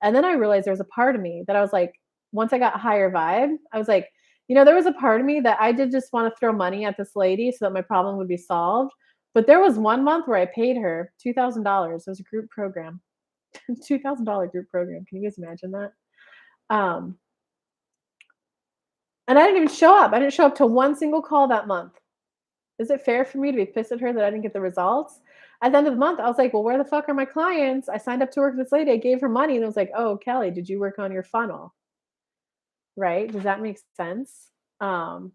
And then I realized there was a part of me that I was like, once I got higher vibe, I was like, there was a part of me that I did just want to throw money at this lady so that my problem would be solved. But there was one month where I paid her $2,000. It was a group program, $2,000 group program. Can you guys imagine that? Um, and I didn't even show up. I didn't show up to one single call that month. Is it fair for me to be pissed at her that I didn't get the results? At the end of the month, I was like, well, where the fuck are my clients? I signed up to work with this lady. I gave her money and it was like, oh, Kelly, did you work on your funnel? Right? Does that make sense? Um,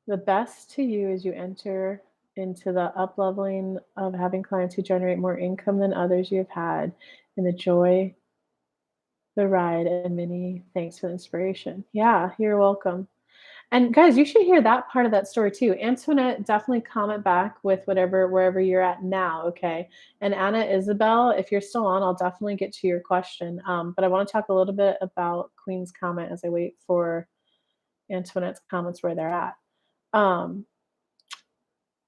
the best to you as you enter into the up leveling of having clients who generate more income than others you have had, and the joy, the ride, and many thanks for the inspiration. Yeah, you're welcome. And guys, you should hear that part of that story too. Antoinette, definitely comment back with whatever wherever you're at now, okay? And Anna Isabel, if you're still on, I'll definitely get to your question. But I want to talk a little bit about Queen's comment as I wait for Antoinette's comments where they're at. Um,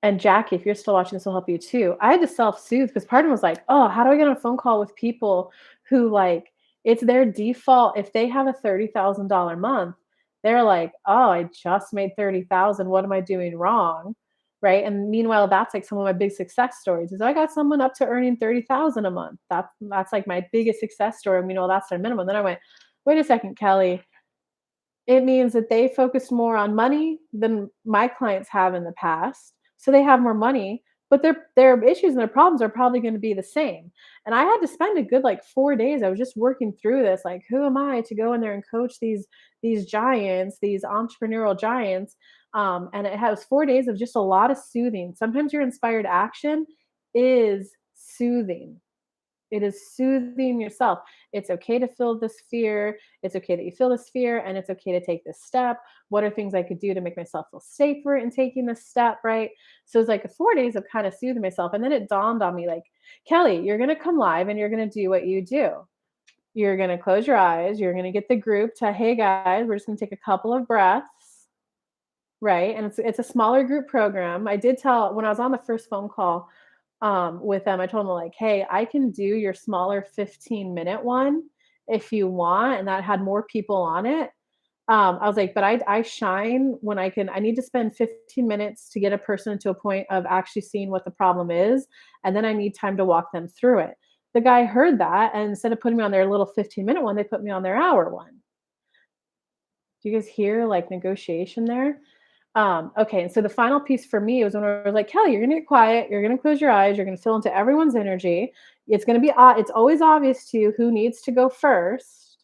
and Jackie, if you're still watching, this will help you too. I had to self-soothe because part of me was like, oh, how do I get on a phone call with people who like it's their default if they have a $30,000 month, they're like, oh, I just made 30,000. What am I doing wrong? Right. And meanwhile, that's like some of my big success stories is I got someone up to earning 30,000 a month. That's like my biggest success story. Meanwhile, that's their minimum. Then I went, wait a second, Kelly. It means that they focused more on money than my clients have in the past. So they have more money, but their issues and their problems are probably gonna be the same. And I had to spend a good, like, 4 days, I was just working through this, like, who am I to go in there and coach these giants, these entrepreneurial giants? And it has 4 days of just a lot of soothing. Sometimes your inspired action is soothing. It is soothing yourself. It's okay to feel this fear. It's okay that you feel this fear, and it's okay to take this step. What are things I could do to make myself feel safer in taking this step, right? So it's like 4 days of kind of soothing myself. And then it dawned on me like, Kelly, you're going to come live and you're going to do what you do. You're going to close your eyes. You're going to get the group to, hey guys, we're just going to take a couple of breaths, right? And it's a smaller group program. I did tell when I was on the first phone call with them, I told them like, "Hey, I can do your smaller 15-minute one if you want," and that had more people on it. I was like, "But I shine when I need to spend 15 minutes to get a person to a point of actually seeing what the problem is, and then I need time to walk them through it." The guy heard that, and instead of putting me on their little 15-minute one, they put me on their hour one. Do you guys hear like negotiation there? Okay, and so the final piece for me was when I was like, Kelly, you're gonna get quiet, you're gonna close your eyes, you're gonna feel into everyone's energy. It's gonna be it's always obvious to you who needs to go first,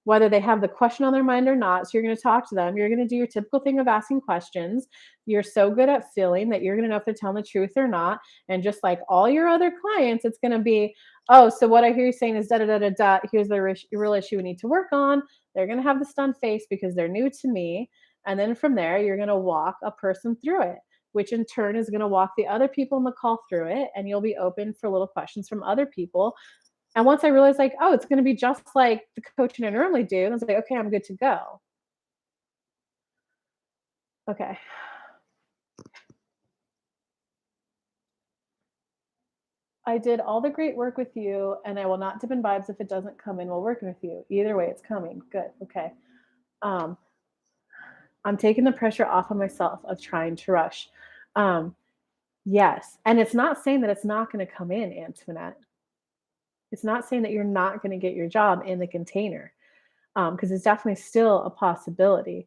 whether they have the question on their mind or not. So you're going to talk to them. You're going to do your typical thing of asking questions. You're so good at feeling that you're going to know if they're telling the truth or not. And just like all your other clients, it's going to be, oh, so what I hear you saying is da da da da da. Here's the real issue we need to work on. They're going to have the stunned face because they're new to me. And then from there, you're going to walk a person through it, which in turn is going to walk the other people in the call through it. And you'll be open for little questions from other people, and once I realized like, oh, it's gonna be just like the coaching I normally do, and I was like, okay, I'm good to go. Okay. I did all the great work with you, and I will not dip in vibes if it doesn't come in while working with you. Either way, it's coming. Good. Okay. Um, I'm taking the pressure off of myself of trying to rush. Um, yes. And it's not saying that it's not going to come in, Antoinette. It's not saying that you're not going to get your job in the container, because it's definitely still a possibility.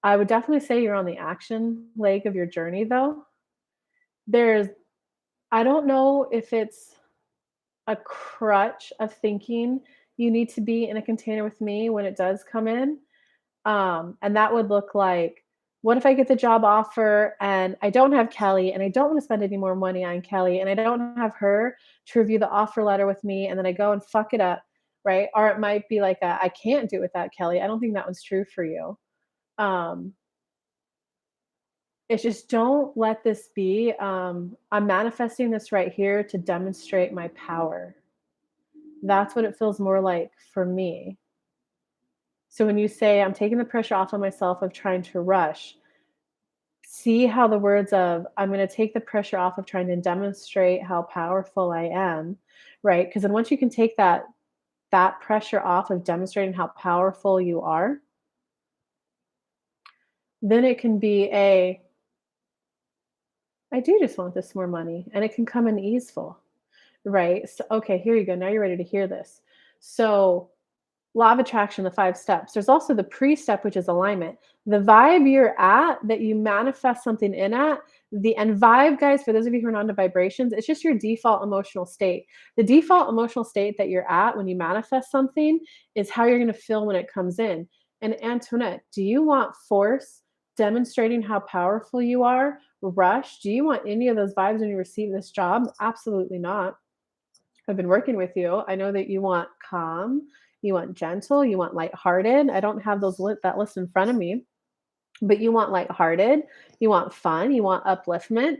I would definitely say you're on the action leg of your journey, though. There's I don't know if it's a crutch of thinking you need to be in a container with me when it does come in. And that would look like, what if I get the job offer and I don't have Kelly and I don't want to spend any more money on Kelly and I don't have her to review the offer letter with me and then I go and fuck it up, right? Or it might be like, I can't do it without Kelly. I don't think that one's true for you. Um, It's just don't let this be, I'm manifesting this right here to demonstrate my power. That's what it feels more like for me. So when you say, I'm taking the pressure off of myself of trying to rush, see how the words of, I'm going to take the pressure off of trying to demonstrate how powerful I am, right? Because then once you can take that pressure off of demonstrating how powerful you are, then it can be I do just want this more money, and it can come in easeful. Right. So, okay, here you go. Now you're ready to hear this. So, law of attraction, the 5 steps. There's also the pre step, which is alignment. The vibe you're at that you manifest something in at, and vibe, guys, for those of you who are non to vibrations, it's just your default emotional state. The default emotional state that you're at when you manifest something is how you're going to feel when it comes in. And Antoinette, do you want force demonstrating how powerful you are? Rush? Do you want any of those vibes when you receive this job? Absolutely not. I've been working with you. I know that you want calm, you want gentle, you want lighthearted. I don't have that list in front of me, but you want lighthearted, you want fun, you want upliftment.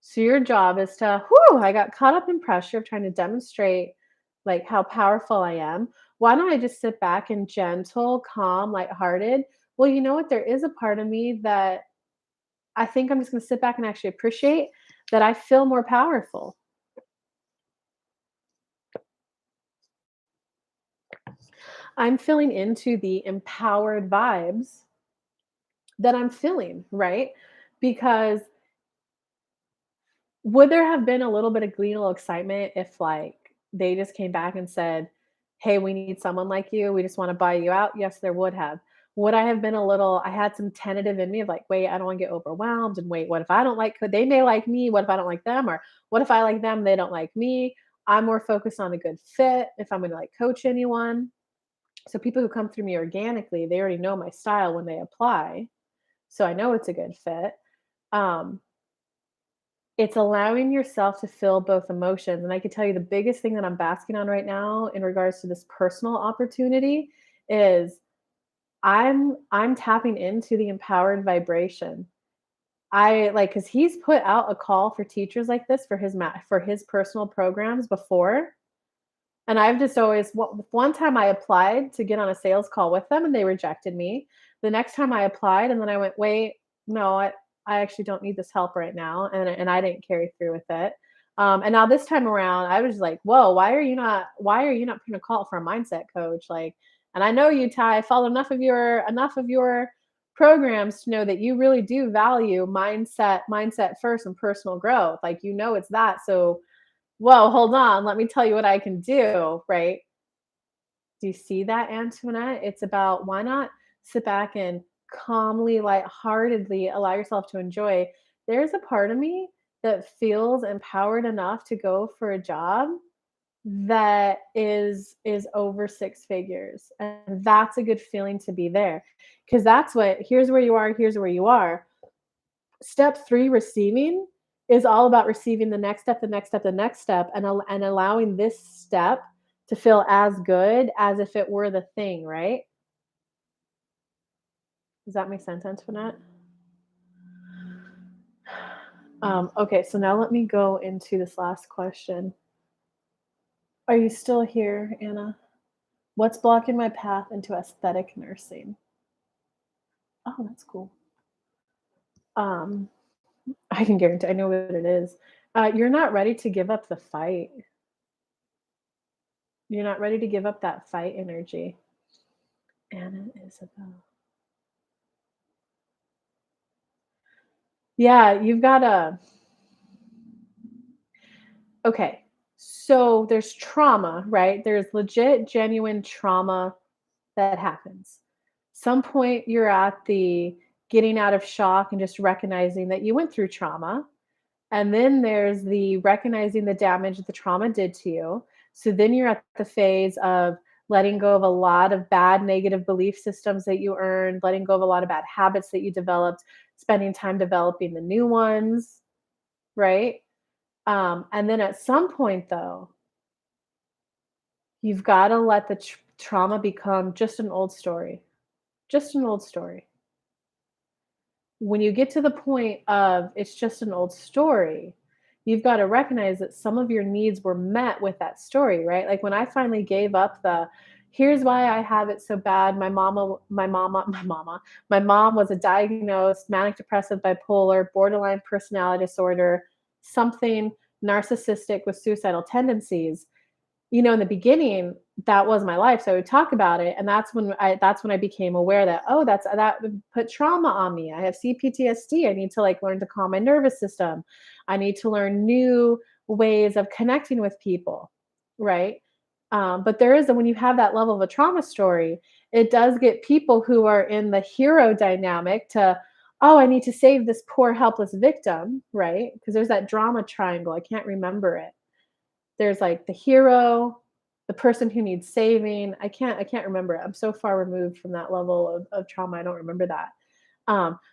So your job is to, whoo, I got caught up in pressure of trying to demonstrate like how powerful I am. Why don't I just sit back and gentle, calm, lighthearted? Well, you know what? There is a part of me that I think I'm just going to sit back and actually appreciate that I feel more powerful. I'm feeling into the empowered vibes that I'm feeling, right? Because would there have been a little bit of gleanal excitement if like they just came back and said, "Hey, we need someone like you. We just want to buy you out." Yes, there would have. Would I have been a little I had some tentative in me of like, "Wait, I don't wanna get overwhelmed, and wait, what if I don't like they may like me, what if I don't like them? Or what if I like them, they don't like me?" I'm more focused on a good fit if I'm gonna, like, coach anyone. So people who come through me organically, they already know my style when they apply, so I know it's a good fit. Um, it's allowing yourself to feel both emotions, and I can tell you the biggest thing that I'm basking on right now in regards to this personal opportunity is I'm tapping into the empowered vibration. I like because he's put out a call for teachers like this for his personal programs before, and I've just always one time I applied to get on a sales call with them and they rejected me. The next time I applied and then I went, "Wait, no, I actually don't need this help right now," and I didn't carry through with it. And now this time around, I was like, "Whoa, why are you not putting a call for a mindset coach?" Like, and I know you, Ty. I follow enough of your programs to know that you really do value mindset first and personal growth. Like, it's that. So whoa, hold on, let me tell you what I can do, right? Do you see that, Antoinette? It's about why not sit back and calmly, lightheartedly allow yourself to enjoy. There's a part of me that feels empowered enough to go for a job that is over six figures. And that's a good feeling to be there. Because that's what here's where you are. Step 3, receiving, is all about receiving the next step, the next step, the next step, and allowing this step to feel as good as if it were the thing, right? Does that make sense, Antoinette? Okay, so now let me go into this last question. Are you still here, Anna? What's blocking my path into aesthetic nursing? Oh, that's cool. Um, I can guarantee I know what it is. You're not ready to give up the fight. You're not ready to give up that fight energy. Anna Isabel. Yeah, you've gotta okay. So there's trauma, right? There's legit, genuine trauma that happens. Some point you're at the getting out of shock and just recognizing that you went through trauma. And then there's the recognizing the damage that the trauma did to you. So then you're at the phase of letting go of a lot of bad negative belief systems that you earned, letting go of a lot of bad habits that you developed, spending time developing the new ones, right? And then at some point, though, you've got to let the trauma become just an old story, just an old story. When you get to the point of it's just an old story, you've got to recognize that some of your needs were met with that story, right? Like when I finally gave up here's why I have it so bad. My mom was a diagnosed manic depressive bipolar, borderline personality disorder, something narcissistic with suicidal tendencies. In the beginning, that was my life, so I would talk about it, and that's when I became aware that, "Oh, that would put trauma on me. I have CPTSD. I need to, like, learn to calm my nervous system. I need to learn new ways of connecting with people," right? But there is when you have that level of a trauma story, it does get people who are in the hero dynamic to, "Oh, I need to save this poor helpless victim," right? Because there's that drama triangle, I can't remember it. There's, like, the hero, the person who needs saving. I can't remember it. I'm so far removed from that level of trauma, I don't remember that.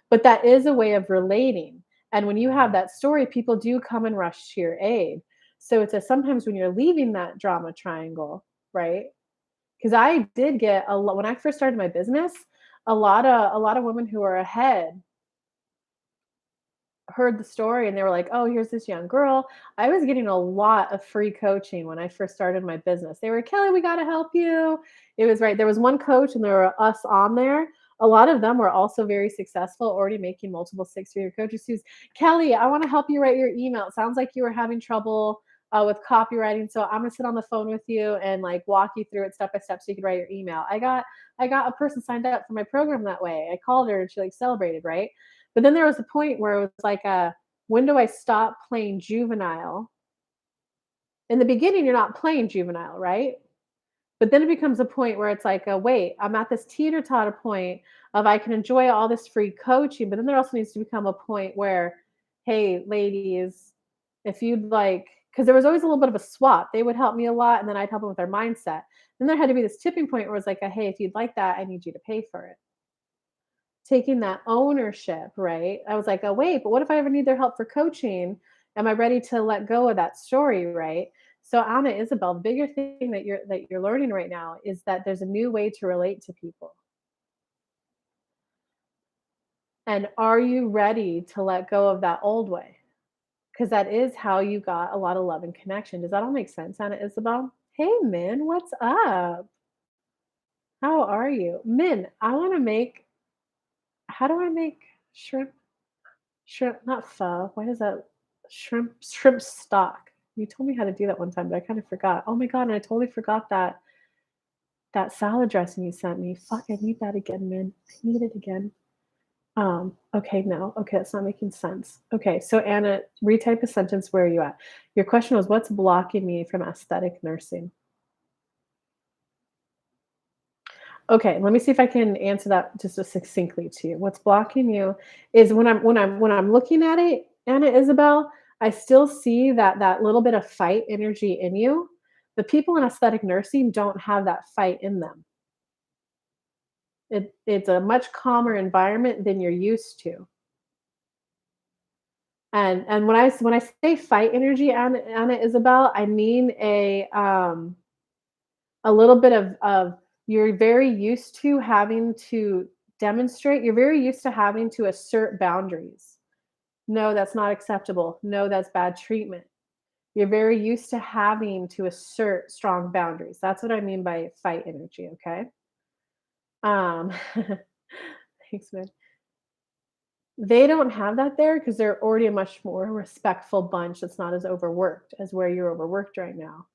But that is a way of relating, and when you have that story, people do come and rush to your aid. So it's a sometimes when you're leaving that drama triangle, right? Because I did get a lot when I first started my business, a lot of women who are ahead heard the story and they were like, "Oh, here's this young girl." I was getting a lot of free coaching when I first started my business. They were, "Kelly, we gotta help you." It was right. There was one coach and there were us on there. A lot of them were also very successful, already making multiple six-figure coaches who's, "Kelly, I want to help you write your email. It sounds like you were having trouble with copywriting. So I'm gonna sit on the phone with you and like walk you through it step by step so you can write your email." I got a person signed up for my program that way. I called her and she like celebrated, right? But then there was a point where it was like, when do I stop playing juvenile? In the beginning, you're not playing juvenile, right? But then it becomes a point where it's like, wait, I'm at this teeter-totter point of I can enjoy all this free coaching, but then there also needs to become a point where, hey, ladies, if you'd like, because there was always a little bit of a swap. They would help me a lot, and then I'd help them with their mindset. Then there had to be this tipping point where it's like, hey, if you'd like that, I need you to pay for it. Taking that ownership, right? I was like, "Oh, wait, but what if I ever need their help for coaching? Am I ready to let go of that story?" Right? So, Anna Isabel, the bigger thing that you're learning right now is that there's a new way to relate to people. And are you ready to let go of that old way? Because that is how you got a lot of love and connection. Does that all make sense, Anna Isabel? Hey, Min, what's up? How are you? Min, I want to make, how do I make shrimp? Shrimp, not pho. What is that? Shrimp stock. You told me how to do that one time, but I kind of forgot. Oh my god, and I totally forgot that salad dressing you sent me. Fuck, I need that again, man. I need it again. Okay, no. Okay, that's not making sense. Okay, so Anna, retype a sentence. Where are you at? Your question was, what's blocking me from aesthetic nursing? Okay, let me see if I can answer that just as succinctly to you. What's blocking you is when I'm looking at it, Anna Isabel, I still see that little bit of fight energy in you. The people in aesthetic nursing don't have that fight in them. It's a much calmer environment than you're used to. And when I say fight energy, Anna Isabel, I mean a little bit of you're very used to having to demonstrate, you're very used to having to assert boundaries. No, that's not acceptable. No, that's bad treatment. You're very used to having to assert strong boundaries. That's what I mean by fight energy, okay? Um, thanks, man. They don't have that there because they're already a much more respectful bunch that's not as overworked as where you're overworked right now.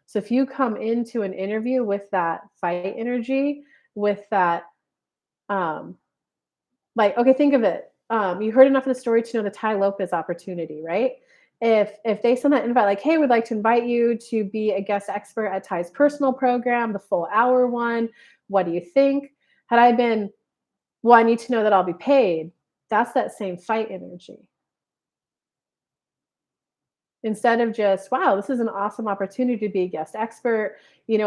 So if you come into an interview with that fight energy, with that, um, like, okay, think of it. You heard enough of the story to know the Ty Lopez opportunity, right? If they send that invite, like, hey, we'd like to invite you to be a guest expert at Ty's personal program, the full hour one. What do you think? Had I been, well, I need to know that I'll be paid. That's that same fight energy. Instead of just, wow, this is an awesome opportunity to be a guest expert.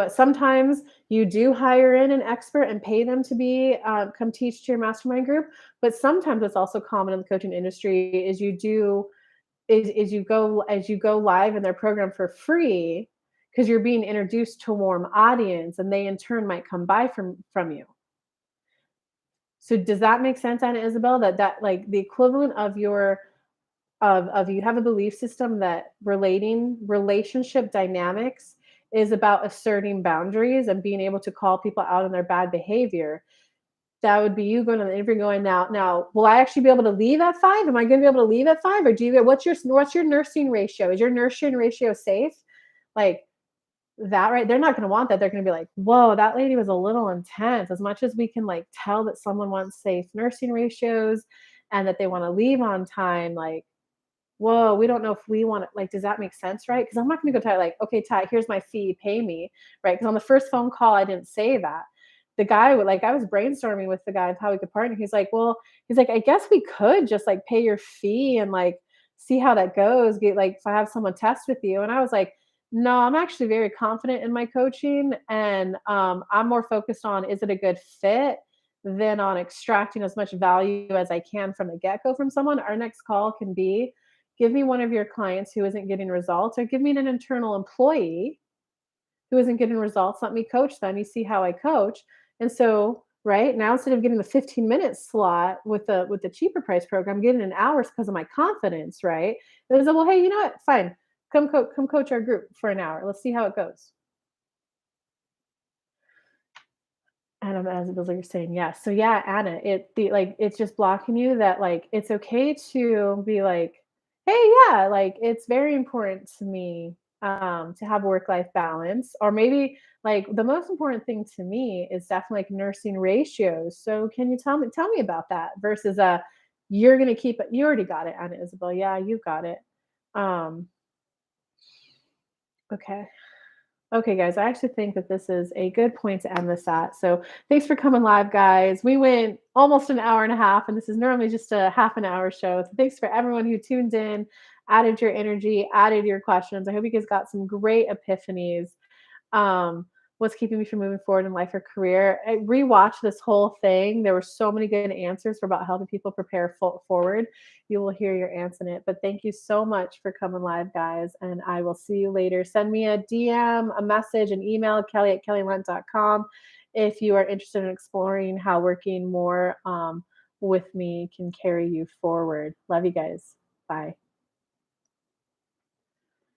Sometimes you do hire in an expert and pay them to be come teach to your mastermind group. But sometimes what's also common in the coaching industry is you go live in their program for free because you're being introduced to a warm audience, and they in turn might come buy from you. So does that make sense, Anna Isabel? That like the equivalent of your of you have a belief system that relating relationship dynamics is about asserting boundaries and being able to call people out on their bad behavior. That would be you going to the interview going, now, will I actually be able to leave at 5? Am I going to be able to leave at 5? Or what's your nursing ratio? Is your nursing ratio safe? Like that, right? They're not going to want that. They're going to be like, whoa, that lady was a little intense. As much as we can like tell that someone wants safe nursing ratios and that they want to leave on time, like, whoa, we don't know if we want to, like, does that make sense, right? Because I'm not going to go Ty, like, okay, Ty, here's my fee, pay me, right? Because on the first phone call, I didn't say that. The guy would, like, I was brainstorming with the guy of how we could partner. He's like, I guess we could just like pay your fee and like see how that goes. Get like if I have someone test with you. And I was like, no, I'm actually very confident in my coaching. And I'm more focused on, is it a good fit than on extracting as much value as I can from the get-go from someone. Our next call can be, give me one of your clients who isn't getting results, or give me an internal employee who isn't getting results. Let me coach them. You see how I coach. And so, right now, instead of getting the 15-minute slot with the cheaper price program, I'm getting an hour because of my confidence, right? It was, well, hey, you know what? Fine. Come coach our group for an hour. Let's see how it goes. And as it was like you're saying, yes. So yeah, Anna, it's just blocking you that like it's okay to be like, hey, yeah, like it's very important to me to have work-life balance. Or maybe like the most important thing to me is definitely like nursing ratios. So can you tell me about that versus you're gonna keep it, you already got it, Anna Isabel. Yeah, you got it. Um, okay. Okay, guys, I actually think that this is a good point to end this at. So thanks for coming live, guys. We went almost an hour and a half, and this is normally just a half an hour show. So thanks for everyone who tuned in, added your energy, added your questions. I hope you guys got some great epiphanies. um, what's keeping me from moving forward in life or career. I rewatched this whole thing. There were so many good answers for about helping people prepare forward. You will hear your answer in it. But thank you so much for coming live, guys. And I will see you later. Send me a DM, a message, an email, kelly@kellylunt.com if you are interested in exploring how working more with me can carry you forward. Love you guys. Bye.